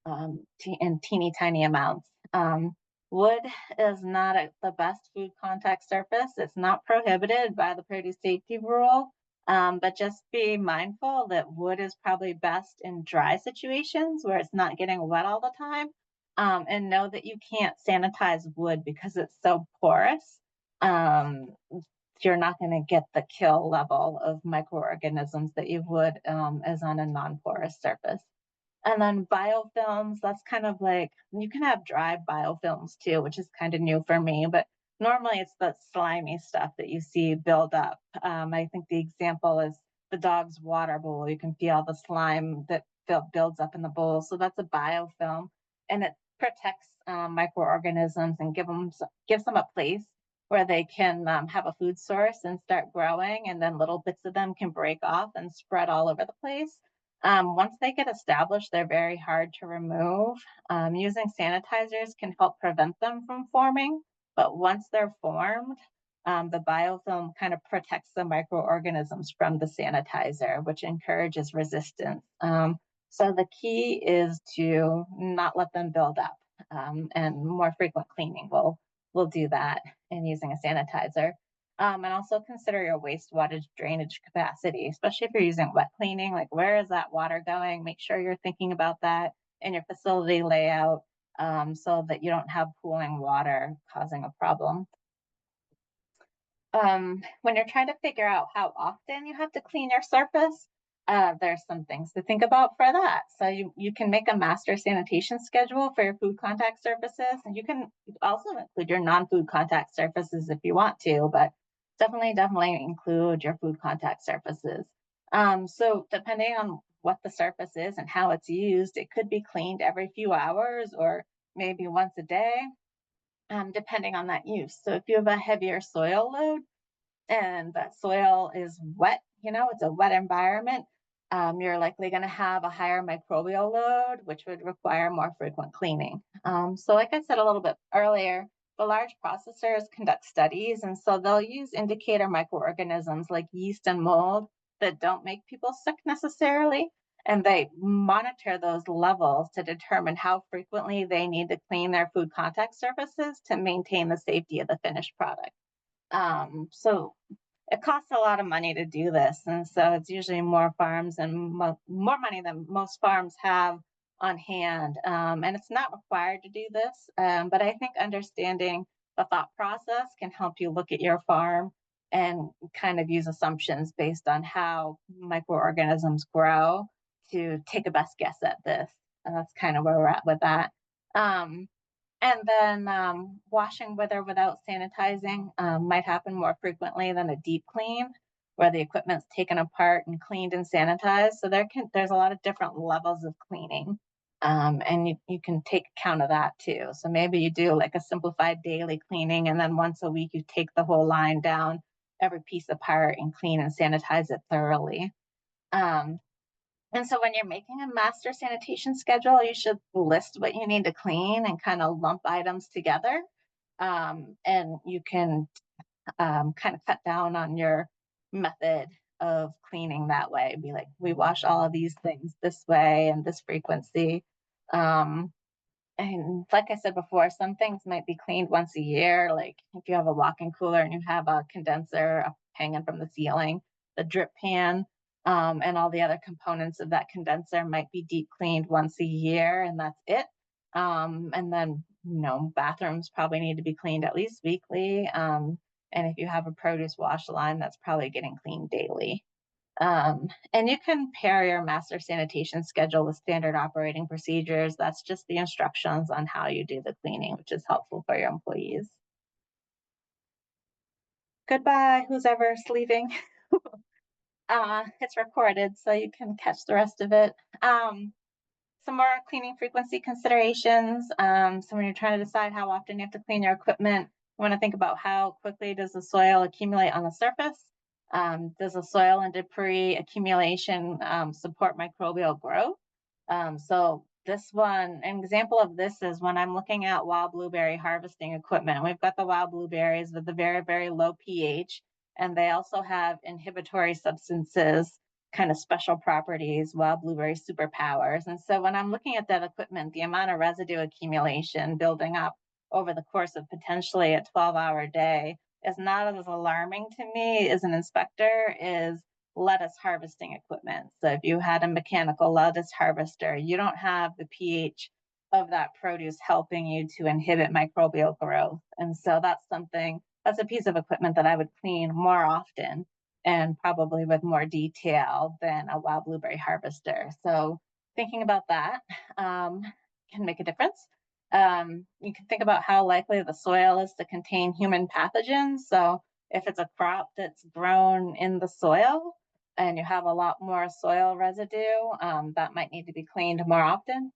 in teeny tiny amounts. Wood is not the best food contact surface. It's not prohibited by the produce safety rule, but just be mindful that wood is probably best in dry situations where it's not getting wet all the time. And know that you can't sanitize wood because it's so porous. Um, you're not going to get the kill level of microorganisms that you would as on a non-porous surface. And then biofilms, that's kind of like you can have dry biofilms too, which is kind of new for me, but normally it's the slimy stuff that you see build up. I think the example is the dog's water bowl. You can feel the slime that builds up in the bowl. So that's a biofilm, and it protects microorganisms and gives them a place where they can have a food source and start growing, and then little bits of them can break off and spread all over the place. Once they get established, they're very hard to remove. Using sanitizers can help prevent them from forming, but once they're formed, the biofilm kind of protects the microorganisms from the sanitizer, which encourages resistance. So the key is to not let them build up, and more frequent cleaning will do that in using a sanitizer. And also consider your wastewater drainage capacity, especially if you're using wet cleaning, like where is that water going? Make sure you're thinking about that in your facility layout so that you don't have pooling water causing a problem. When you're trying to figure out how often you have to clean your surface, there's some things to think about for that. So you can make a master sanitation schedule for your food contact surfaces, and you can also include your non-food contact surfaces if you want to, but definitely include your food contact surfaces. So depending on what the surface is and how it's used, it could be cleaned every few hours or maybe once a day, depending on that use. So if you have a heavier soil load, and that soil is wet, it's a wet environment, you're likely going to have a higher microbial load, which would require more frequent cleaning. So, like I said a little bit earlier, the large processors conduct studies, and so they'll use indicator microorganisms like yeast and mold that don't make people sick necessarily. And they monitor those levels to determine how frequently they need to clean their food contact surfaces to maintain the safety of the finished product. So it costs a lot of money to do this, and so it's usually more farms and more money than most farms have on hand. And it's not required to do this, but I think understanding the thought process can help you look at your farm and kind of use assumptions based on how microorganisms grow to take a best guess at this. And that's kind of where we're at with that. Um, and then washing with or without sanitizing might happen more frequently than a deep clean. where the equipment's taken apart and cleaned and sanitized. So there's a lot of different levels of cleaning. And you can take account of that too. So maybe you do like a simplified daily cleaning, and then once a week you take the whole line down, every piece apart, and clean and sanitize it thoroughly. Um, and so when you're making a master sanitation schedule, you should list what you need to clean and kind of lump items together. And you can kind of cut down on your method of cleaning that way. Be like, we wash all of these things this way and this frequency. Um, and like I said before, some things might be cleaned once a year. Like if you have a walk-in cooler and you have a condenser hanging from the ceiling, the drip pan, and all the other components of that condenser might be deep cleaned once a year, and that's it. And then, bathrooms probably need to be cleaned at least weekly. And if you have a produce wash line, that's probably getting cleaned daily. And you can pair your master sanitation schedule with standard operating procedures. That's just the instructions on how you do the cleaning, which is helpful for your employees. Goodbye, who's ever sleeping. It's recorded, so you can catch the rest of it. Some more cleaning frequency considerations. So when you're trying to decide how often you have to clean your equipment, you want to think about how quickly does the soil accumulate on the surface. Does the soil and debris accumulation support microbial growth? So this one, an example of this is when I'm looking at wild blueberry harvesting equipment. We've got the wild blueberries with the very, very low pH, and they also have inhibitory substances, kind of special properties, wild blueberry superpowers. And so when I'm looking at that equipment, the amount of residue accumulation building up over the course of potentially a 12-hour day is not as alarming to me as an inspector is lettuce harvesting equipment. So if you had a mechanical lettuce harvester, you don't have the pH of that produce helping you to inhibit microbial growth. And so that's a piece of equipment that I would clean more often and probably with more detail than a wild blueberry harvester. So thinking about that can make a difference. You can think about how likely the soil is to contain human pathogens. So if it's a crop that's grown in the soil and you have a lot more soil residue, that might need to be cleaned more often.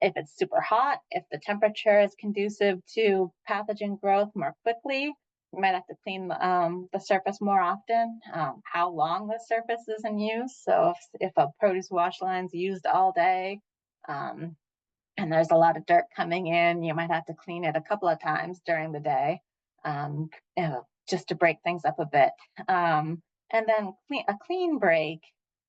If it's super hot, if the temperature is conducive to pathogen growth more quickly, you might have to clean the surface more often. How long the surface is in use. So if a produce wash line's used all day, um, and there's a lot of dirt coming in, you might have to clean it a couple of times during the day, um, just to break things up a bit. And then a clean break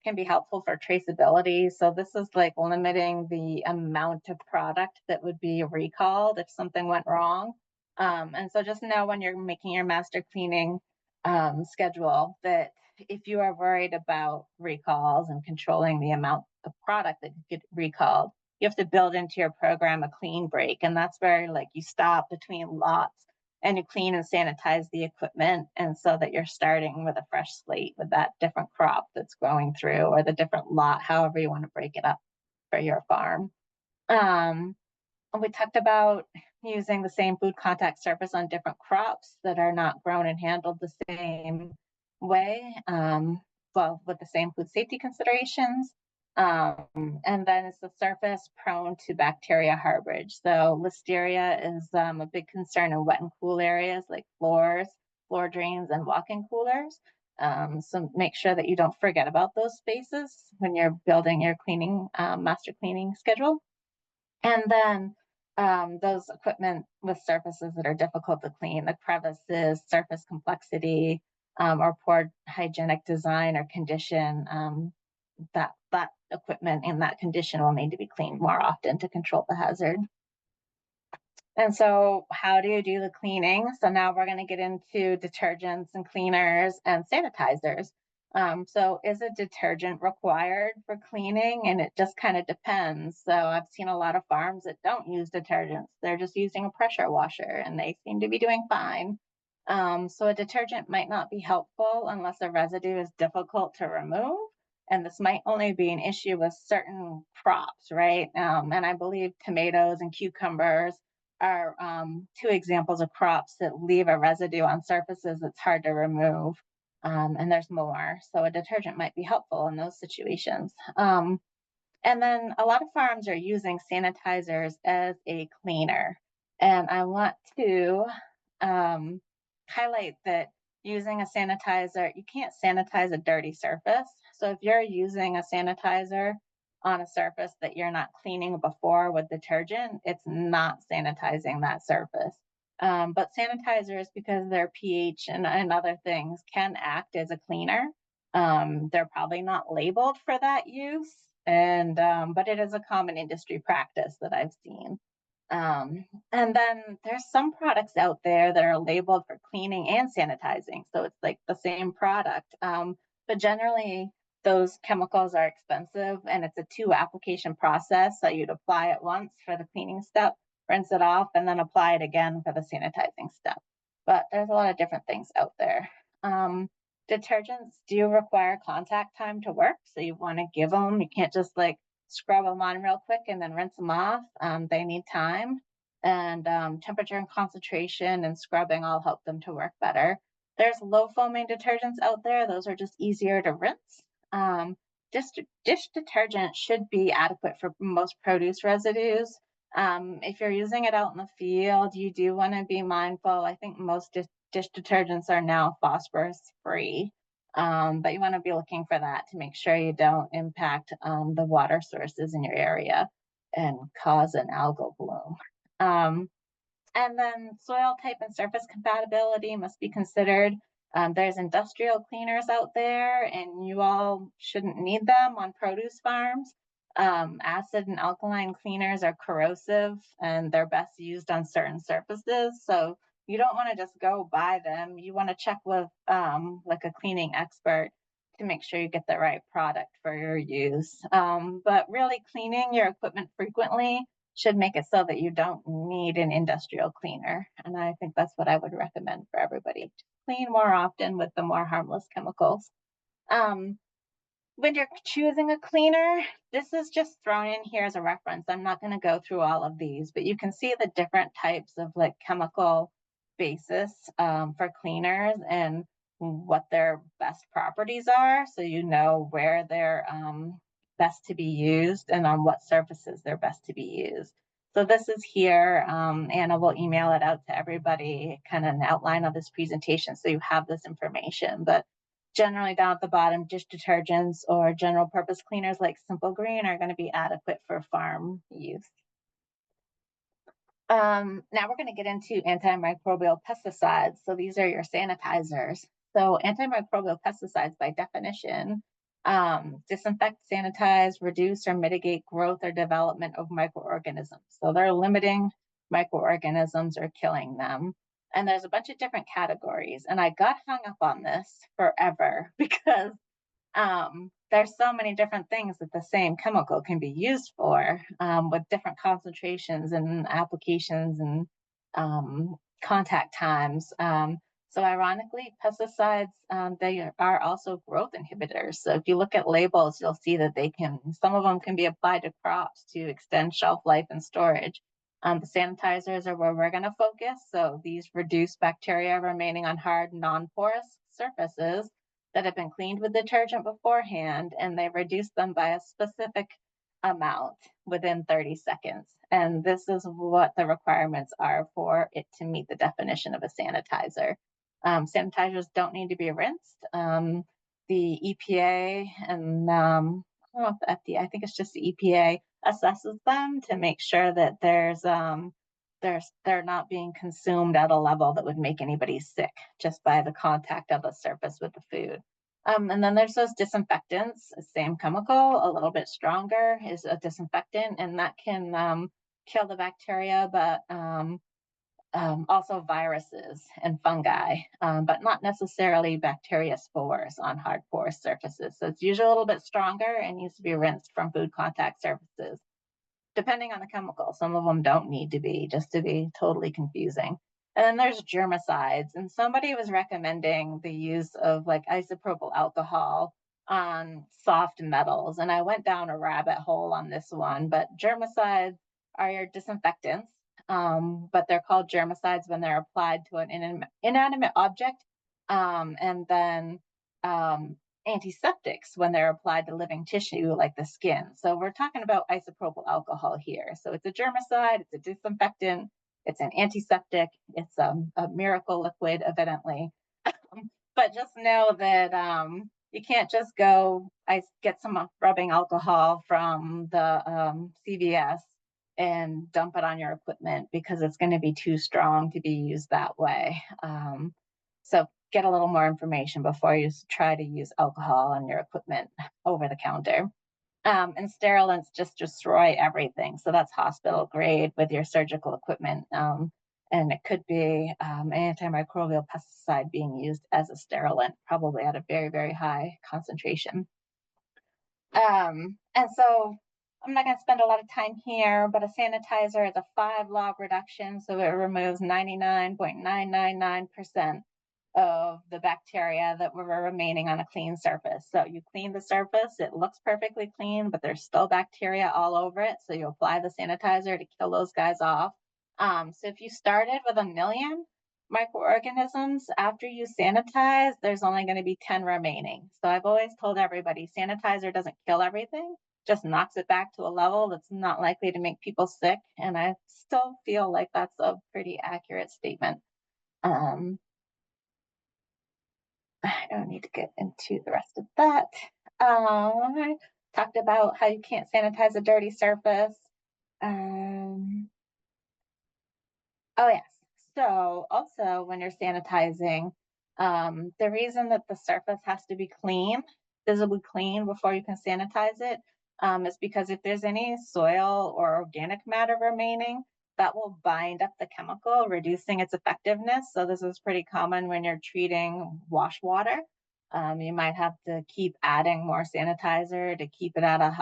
can be helpful for traceability. So this is like limiting the amount of product that would be recalled if something went wrong. And so just know when you're making your master cleaning schedule that if you are worried about recalls and controlling the amount of product that could get recalled, you have to build into your program a clean break. And that's where like you stop between lots and you clean and sanitize the equipment. And so that you're starting with a fresh slate with that different crop that's growing through or the different lot, however you want to break it up for your farm. Um, we talked about using the same food contact surface on different crops that are not grown and handled the same way, well, with the same food safety considerations. And then is the surface prone to bacteria harborage. So listeria is a big concern in wet and cool areas like floors, floor drains, and walk-in coolers. So make sure that you don't forget about those spaces when you're building your cleaning, master cleaning schedule. And then those equipment with surfaces that are difficult to clean, the crevices, surface complexity, or poor hygienic design or condition, that equipment in that condition will need to be cleaned more often to control the hazard. And so how do you do the cleaning? So now we're going to get into detergents and cleaners and sanitizers. So is a detergent required for cleaning? And it just kind of depends. So I've seen a lot of farms that don't use detergents. They're just using a pressure washer and they seem to be doing fine. So a detergent might not be helpful unless a residue is difficult to remove. And this might only be an issue with certain crops, right? And I believe tomatoes and cucumbers are two examples of crops that leave a residue on surfaces that's hard to remove. and there's more. So a detergent might be helpful in those situations. And then a lot of farms are using sanitizers as a cleaner. And I want to um, highlight that using a sanitizer, you can't sanitize a dirty surface. So if you're using a sanitizer on a surface that you're not cleaning before with detergent, it's not sanitizing that surface. But sanitizers, because their pH and other things, can act as a cleaner. They're probably not labeled for that use, and but it is a common industry practice that I've seen. And then there's some products out there that are labeled for cleaning and sanitizing. So it's like the same product. But generally, those chemicals are expensive and it's a two application process. So you'd apply it once for the cleaning step, rinse it off, and then apply it again for the sanitizing step. But there's a lot of different things out there. Um, Detergents do require contact time to work. So you want to give them, you can't just like scrub them on real quick and then rinse them off. They need time, and temperature and concentration and scrubbing all help them to work better. There's low foaming detergents out there. Those are just easier to rinse. Um, dish detergent should be adequate for most produce residues. If you're using it out in the field, you do want to be mindful. I think most dish detergents are now phosphorus free. But you want to be looking for that to make sure you don't impact the water sources in your area and cause an algal bloom. Um, and then soil type and surface compatibility must be considered. There's industrial cleaners out there, and you all shouldn't need them on produce farms. Acid and alkaline cleaners are corrosive and they're best used on certain surfaces. So you don't want to just go buy them. You want to check with like a cleaning expert to make sure you get the right product for your use. But really, cleaning your equipment frequently should make it so that you don't need an industrial cleaner. And I think that's what I would recommend for everybody. Clean more often with the more harmless chemicals. Um, when you're choosing a cleaner, this is just thrown in here as a reference. I'm not going to go through all of these, but you can see the different types of like chemical basis for cleaners and what their best properties are. So you know where they're best to be used and on what surfaces they're best to be used. So this is here. Anna will email it out to everybody, kind of an outline of this presentation so you have this information. But generally down at the bottom, dish detergents or general purpose cleaners like Simple Green are going to be adequate for farm use. Now we're going to get into antimicrobial pesticides. So these are your sanitizers. So antimicrobial pesticides, by definition, disinfect, sanitize, reduce, or mitigate growth or development of microorganisms. So they're limiting microorganisms or killing them. And there's a bunch of different categories. And I got hung up on this forever because there's so many different things that the same chemical can be used for with different concentrations and applications and contact times. So ironically, pesticides, they are also growth inhibitors. So if you look at labels, you'll see that some of them can be applied to crops to extend shelf life and storage. The sanitizers are where we're going to focus. So these reduce bacteria remaining on hard, non-porous surfaces that have been cleaned with detergent beforehand, and they reduce them by a specific amount within 30 seconds. And this is what the requirements are for it to meet the definition of a sanitizer. Sanitizers don't need to be rinsed. The EPA and I don't know if the FDA, I think it's just the EPA assesses them to make sure that they're not being consumed at a level that would make anybody sick just by the contact of the surface with the food. And then there's those disinfectants, same chemical, a little bit stronger is a disinfectant, and that can kill the bacteria, but also viruses and fungi, but not necessarily bacteria spores on hard porous surfaces. So it's usually a little bit stronger and needs to be rinsed from food contact surfaces depending on the chemical. Some of them don't need to be, just to be totally confusing. And then there's germicides. And somebody was recommending the use of like isopropyl alcohol on soft metals. And I went down a rabbit hole on this one, but germicides are your disinfectants, but they're called germicides when they're applied to an inanimate object. And then um, antiseptics when they're applied to living tissue like the skin. So we're talking about isopropyl alcohol here. So it's a germicide, it's a disinfectant, it's an antiseptic, it's a miracle liquid, evidently. But just know that you can't just go, I get some rubbing alcohol from the CVS and dump it on your equipment because it's going to be too strong to be used that way. So get a little more information before you try to use alcohol on your equipment over the counter. And sterilants just destroy everything. So that's hospital grade with your surgical equipment. And it could be an antimicrobial pesticide being used as a sterilant, probably at a very, very high concentration. And so I'm not going to spend a lot of time here, but a sanitizer is a 5-log reduction. So it removes 99.999% of the bacteria that were remaining on a clean surface. So you clean the surface, it looks perfectly clean, but there's still bacteria all over it. So you apply the sanitizer to kill those guys off. So if you started with 1 million microorganisms, after you sanitize, there's only going to be 10 remaining. So I've always told everybody sanitizer doesn't kill everything, just knocks it back to a level that's not likely to make people sick. And I still feel like that's a pretty accurate statement. I don't need to get into the rest of that. I talked about how you can't sanitize a dirty surface. Um, oh, yes. So, also, when you're sanitizing, the reason that the surface has to be clean, visibly clean, before you can sanitize it, is because if there's any soil or organic matter remaining, that will bind up the chemical, reducing its effectiveness. So, this is pretty common when you're treating wash water. You might have to keep adding more sanitizer to keep it at a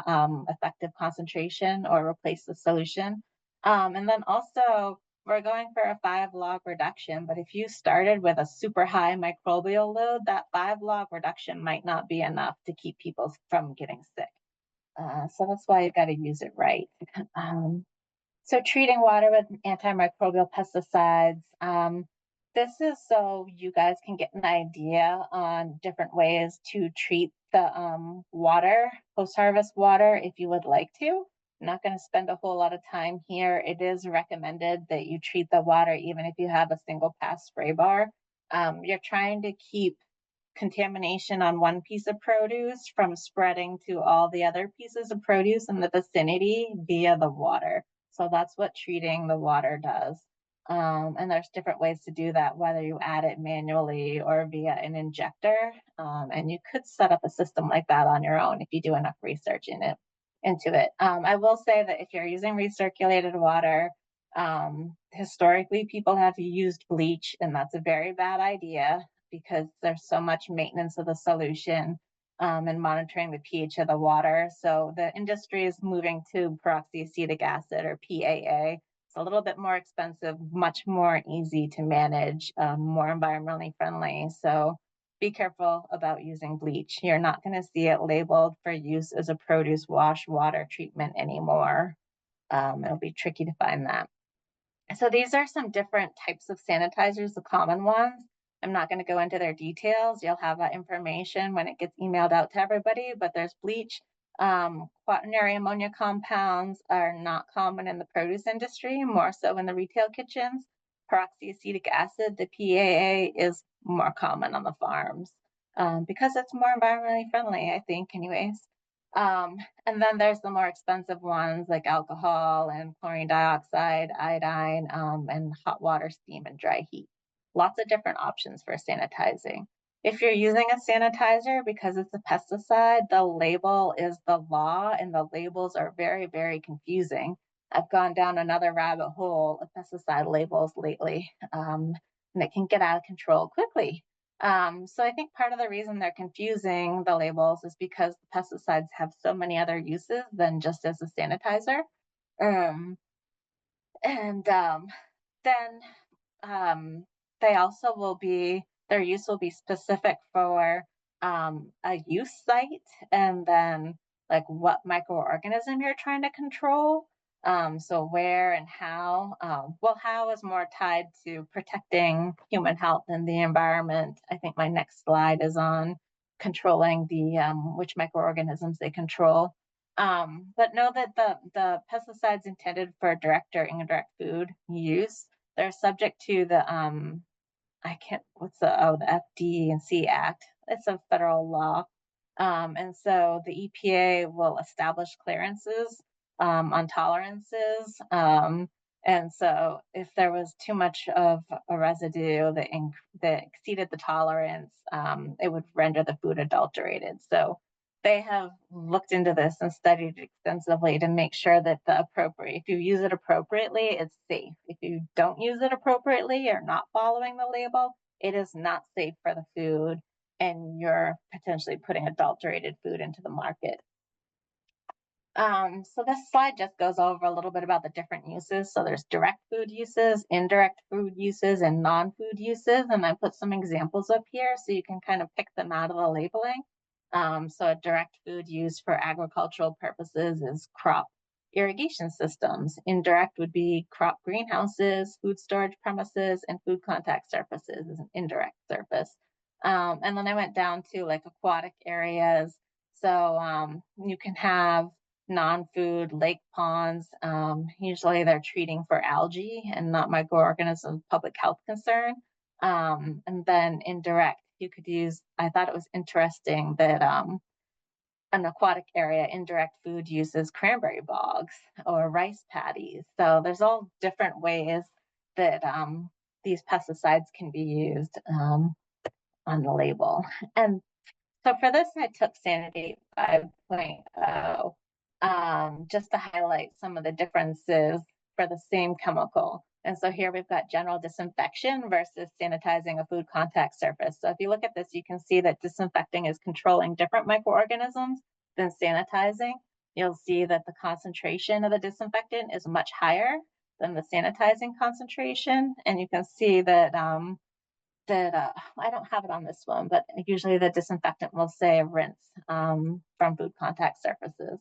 effective concentration or replace the solution. And then also, we're going for a 5-log reduction, but if you started with a super high microbial load, that 5-log reduction might not be enough to keep people from getting sick. So that's why you've got to use it right. Um, so treating water with antimicrobial pesticides. This is so you guys can get an idea on different ways to treat the water, post-harvest water, if you would like to. I'm not going to spend a whole lot of time here. It is recommended that you treat the water even if you have a single pass spray bar. You're trying to keep contamination on one piece of produce from spreading to all the other pieces of produce in the vicinity via the water. So that's what treating the water does. And there's different ways to do that, whether you add it manually or via an injector. And you could set up a system like that on your own if you do enough research into it. I will say that if you're using recirculated water, historically people have used bleach, and that's a very bad idea because there's so much maintenance of the solution and monitoring the pH of the water. So the industry is moving to peroxyacetic acid, or PAA. It's a little bit more expensive, much more easy to manage, more environmentally friendly. So be careful about using bleach. You're not going to see it labeled for use as a produce wash water treatment anymore. It'll be tricky to find that. So these are some different types of sanitizers, the common ones. I'm not going to go into their details. You'll have that information when it gets emailed out to everybody, but there's bleach. Quaternary ammonia compounds are not common in the produce industry, more so in the retail kitchens. Peroxyacetic acid, the PAA, is more common on the farms because it's more environmentally friendly, I think, anyways. And then there's the more expensive ones like alcohol and chlorine dioxide, iodine, and hot water, steam, and dry heat. Lots of different options for sanitizing. If you're using a sanitizer because it's a pesticide, the label is the law, and the labels are very, very confusing. I've gone down another rabbit hole of pesticide labels lately, and it can get out of control quickly. So I think part of the reason they're confusing the labels is because the pesticides have so many other uses than just as a sanitizer. Um, and then they also will be, their use will be specific for a use site, and then like what microorganism you're trying to control. So where and how, well, how is more tied to protecting human health and the environment. I think my next slide is on. controlling the which microorganisms they control. But know that the pesticides intended for direct or indirect food use, they're subject to the I can't what's the FD&C Act. It's a federal law. And so the EPA will establish clearances on tolerances. And so if there was too much of a residue that exceeded the tolerance, it would render the food adulterated. So they have looked into this and studied extensively to make sure that if you use it appropriately, it's safe. If you don't use it appropriately or not following the label, it is not safe for the food, and you're potentially putting adulterated food into the market. So this slide just goes over a little bit about the different uses. So there's direct food uses, indirect food uses, and non-food uses. And I put some examples up here so you can kind of pick them out of the labeling. So a direct food use for agricultural purposes is crop irrigation systems. Indirect would be crop greenhouses, food storage premises, and food contact surfaces is an indirect surface. And then I went down to like aquatic areas. So you can have non-food lake ponds. Usually they're treating for algae and not microorganisms public health concern. And then indirect, you could use, I thought it was interesting that an aquatic area indirect food uses cranberry bogs or rice paddies. So there's all different ways that these pesticides can be used on the label. And so for this, I took Sanidate 5.0 just to highlight some of the differences for the same chemical. And so here we've got general disinfection versus sanitizing a food contact surface. So if you look at this, you can see that disinfecting is controlling different microorganisms than sanitizing. You'll see that the concentration of the disinfectant is much higher than the sanitizing concentration. And you can see that I don't have it on this one, but usually the disinfectant will say rinse from food contact surfaces.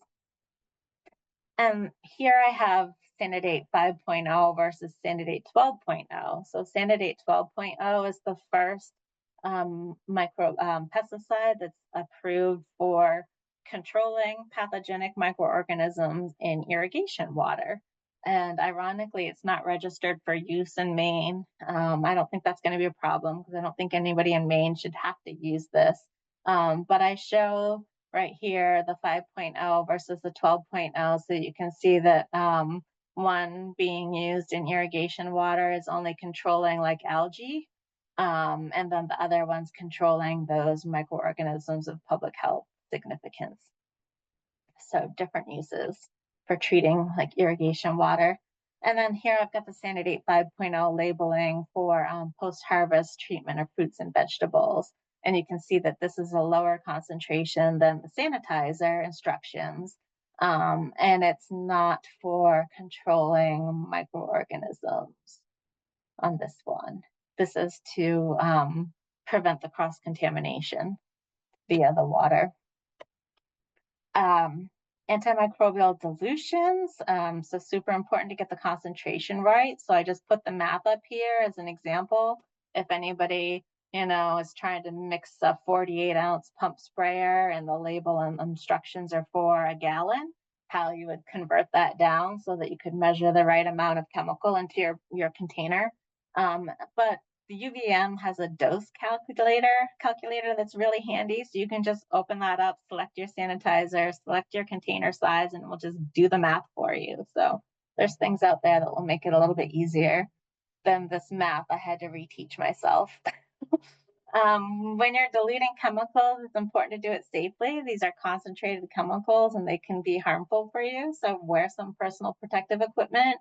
And here I have Sanidate 5.0 versus Sanidate 12.0. So Sanidate 12.0 is the first pesticide that's approved for controlling pathogenic microorganisms in irrigation water. And ironically, it's not registered for use in Maine. I don't think that's going to be a problem because I don't think anybody in Maine should have to use this. But I show right here the 5.0 versus the 12.0 so you can see that one being used in irrigation water is only controlling like algae, and then the other one's controlling those microorganisms of public health significance. So different uses for treating like irrigation water. And then here I've got the Sanidate 5.0 labeling for post-harvest treatment of fruits and vegetables. And you can see that this is a lower concentration than the sanitizer instructions. And it's not for controlling microorganisms on this one. This is to prevent the cross-contamination via the water. Antimicrobial dilutions, so super important to get the concentration right. So I just put the math up here as an example. If anybody, is trying to mix a 48-ounce pump sprayer and the label and instructions are for a gallon, how you would convert that down so that you could measure the right amount of chemical into your container. But the UVM has a dose calculator that's really handy. So you can just open that up, select your sanitizer, select your container size, and it will just do the math for you. So there's things out there that will make it a little bit easier than this math I had to reteach myself. When you're diluting chemicals, it's important to do it safely. These are concentrated chemicals and they can be harmful for you. So wear some personal protective equipment.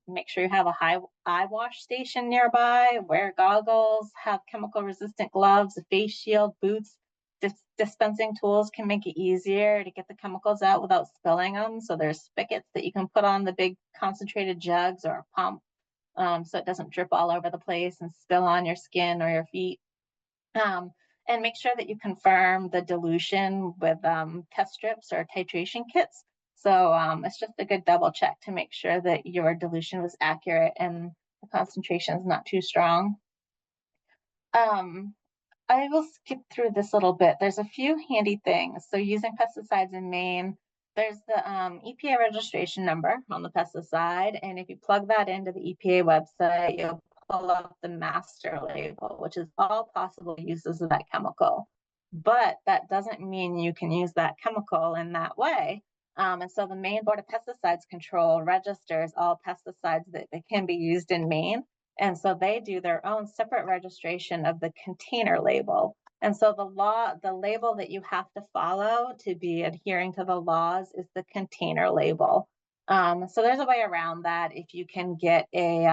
Make sure you have a high eye wash station nearby, wear goggles, have chemical resistant gloves, a face shield, boots. Dispensing tools can make it easier to get the chemicals out without spilling them. So there's spigots that you can put on the big concentrated jugs or a pump, so it doesn't drip all over the place and spill on your skin or your feet. And make sure that you confirm the dilution with test strips or titration kits. So it's just a good double check to make sure that your dilution was accurate and the concentration is not too strong. I will skip through this little bit. There's a few handy things. So using pesticides in Maine, there's the EPA registration number on the pesticide. And if you plug that into the EPA website, you'll pull up the master label, which is all possible uses of that chemical. But that doesn't mean you can use that chemical in that way. And so the Maine Board of Pesticides Control registers all pesticides that can be used in Maine. And so they do their own separate registration of the container label. And so the label that you have to follow to be adhering to the laws is the container label. So there's a way around that. If you can get a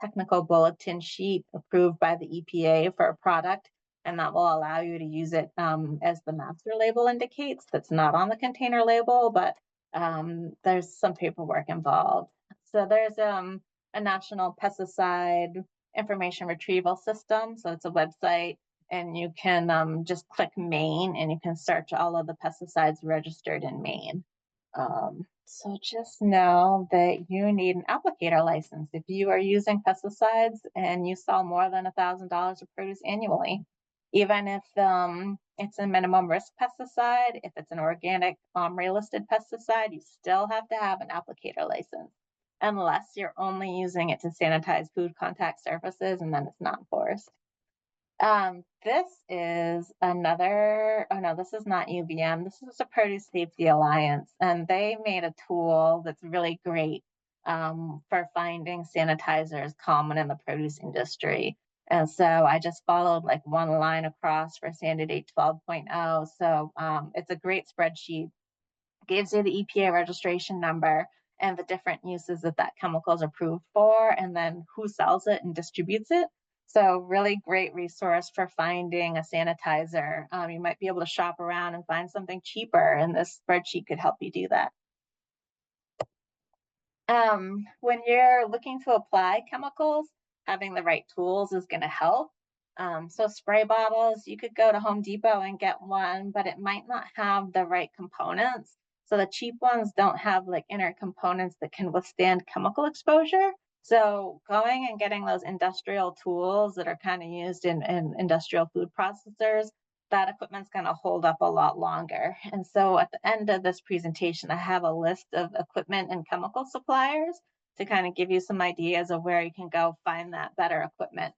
technical bulletin sheet approved by the EPA for a product, and that will allow you to use it as the master label indicates. That's not on the container label, but there's some paperwork involved. So there's a national pesticide information retrieval system. So it's a website, and you can just click Maine, and you can search all of the pesticides registered in Maine. So just know that you need an applicator license if you are using pesticides and you sell more than $1,000 of produce annually. Even if it's a minimum risk pesticide, if it's an organic listed pesticide, you still have to have an applicator license unless you're only using it to sanitize food contact surfaces, and then it's not enforced. This is another, oh no, this is not UVM. This is the Produce Safety Alliance, and they made a tool that's really great for finding sanitizers common in the produce industry. And so I just followed like one line across for Sandidate 12.0. So it's a great spreadsheet, gives you the EPA registration number and the different uses that that chemical is approved for, and then who sells it and distributes it. So really great resource for finding a sanitizer. You might be able to shop around and find something cheaper, and this spreadsheet could help you do that. When you're looking to apply chemicals, having the right tools is going to help. So spray bottles, you could go to Home Depot and get one, but it might not have the right components. So the cheap ones don't have like inner components that can withstand chemical exposure. So going and getting those industrial tools that are kind of used in industrial food processors, that equipment's going to hold up a lot longer. And so at the end of this presentation, I have a list of equipment and chemical suppliers to kind of give you some ideas of where you can go find that better equipment.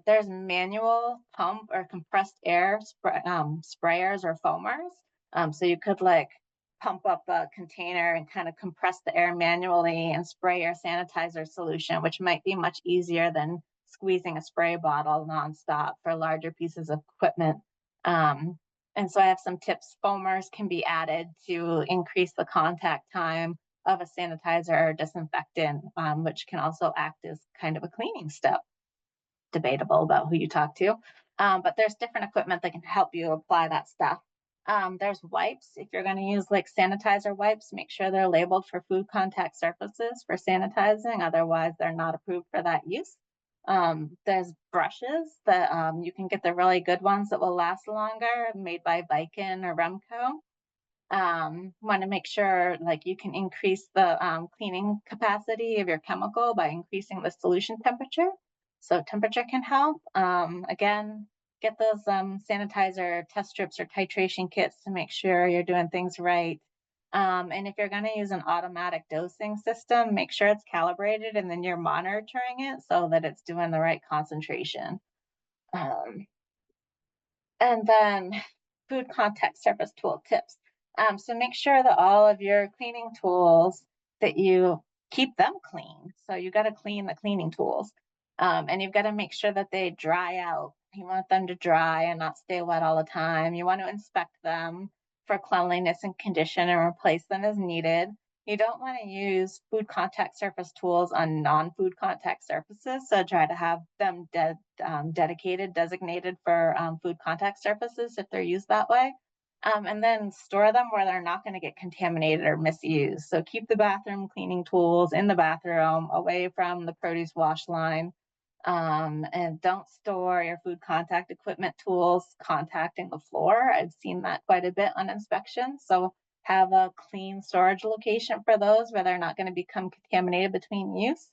There's manual pump or compressed air sprayers or foamers. So you could like pump up a container and kind of compress the air manually and spray your sanitizer solution, which might be much easier than squeezing a spray bottle nonstop for larger pieces of equipment. And so I have some tips. Foamers can be added to increase the contact time of a sanitizer or disinfectant, which can also act as kind of a cleaning step. Debatable about who you talk to, but there's different equipment that can help you apply that stuff. There's wipes. If you're going to use like sanitizer wipes, make sure they're labeled for food contact surfaces for sanitizing. Otherwise, they're not approved for that use. There's brushes that you can get the really good ones that will last longer, made by Viken or Remco. Want to make sure like you can increase the cleaning capacity of your chemical by increasing the solution temperature. So temperature can help. Again, get those sanitizer test strips or titration kits to make sure you're doing things right. And if you're going to use an automatic dosing system, make sure it's calibrated and then you're monitoring it so that it's doing the right concentration. And then food contact surface tool tips. So make sure that all of your cleaning tools that you keep them clean. So you got to clean the cleaning tools, and you've got to make sure that they dry out. You want them to dry and not stay wet all the time. You want to inspect them for cleanliness and condition and replace them as needed. You don't want to use food contact surface tools on non-food contact surfaces. So try to have them dedicated, designated for food contact surfaces if they're used that way. And then store them where they're not going to get contaminated or misused. So keep the bathroom cleaning tools in the bathroom, away from the produce wash line. And don't store your food contact equipment tools contacting the floor. I've seen that quite a bit on inspection. So have a clean storage location for those where they're not going to become contaminated between use.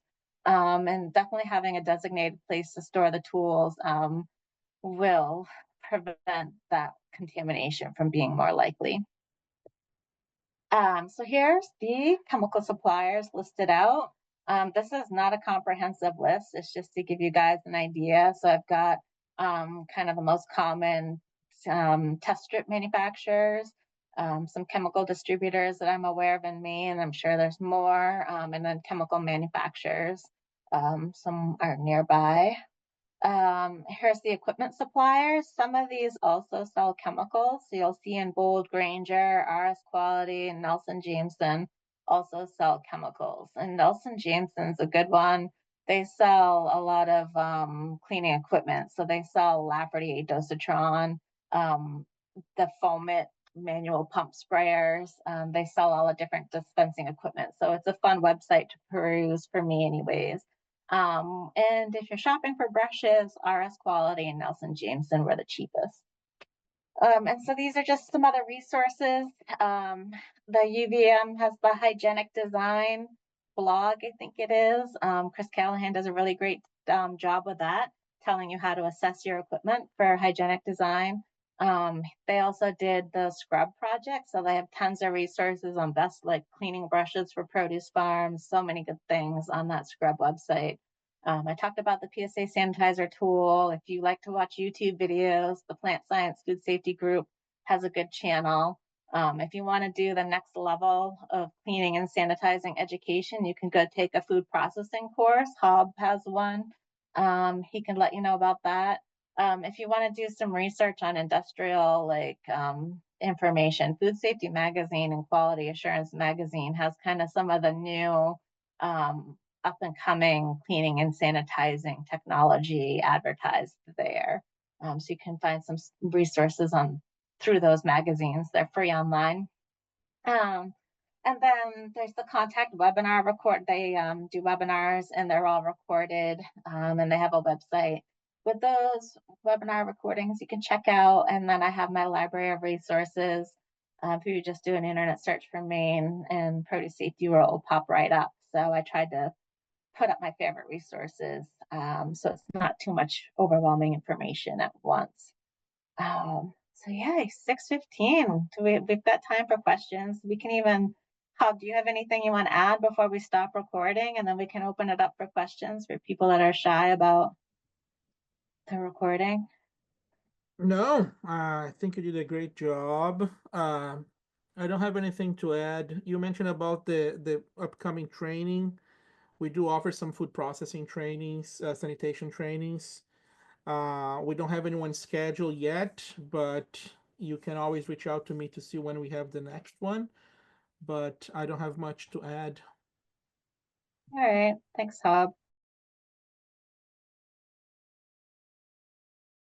And definitely having a designated place to store the tools will prevent that contamination from being more likely. So here's the chemical suppliers listed out. This is not a comprehensive list. It's just to give you guys an idea. So I've got kind of the most common test strip manufacturers, some chemical distributors that I'm aware of in Maine. I'm sure there's more, and then chemical manufacturers. Some are nearby. Here's the equipment suppliers. Some of these also sell chemicals. So you'll see in bold Granger, RS Quality, and Nelson Jameson also sell chemicals. And Nelson Jameson's a good one. They sell a lot of cleaning equipment. So they sell Lafferty dosatron, the Foamit manual pump sprayers. They sell all the different dispensing equipment. So it's a fun website to peruse for me, anyways. And if you're shopping for brushes, RS Quality and Nelson Jameson were the cheapest. And so these are just some other resources. The UVM has the hygienic design blog, I think it is. Chris Callahan does a really great job with that, telling you how to assess your equipment for hygienic design. They also did the scrub project, so they have tons of resources on best like cleaning brushes for produce farms, so many good things on that scrub website. I talked about the PSA sanitizer tool. If you like to watch YouTube videos, the Plant Science Food Safety Group has a good channel. If you want to do the next level of cleaning and sanitizing education, you can go take a food processing course. Hob has one. He can let you know about that. If you want to do some research on industrial information, Food Safety Magazine and Quality Assurance Magazine has kind of some of the new up and coming cleaning and sanitizing technology advertised there. So you can find some resources on through those magazines. They're free online. Um, and then there's the contact webinar record. They do webinars and they're all recorded, and they have a website with those webinar recordings you can check out. And then I have my library of resources. If you just do an internet search for Maine and produce safety, will pop right up. So I tried to put up my favorite resources, so it's not too much overwhelming information at once. So yeah, 6:15. We've got time for questions. We can even, Hub, do you have anything you want to add before we stop recording? And then we can open it up for questions for people that are shy about the recording. No, I think you did a great job. I don't have anything to add. You mentioned about the upcoming training. We do offer some food processing trainings, sanitation trainings. We don't have anyone scheduled yet, but you can always reach out to me to see when we have the next one. But I don't have much to add. All right. Thanks, Hub.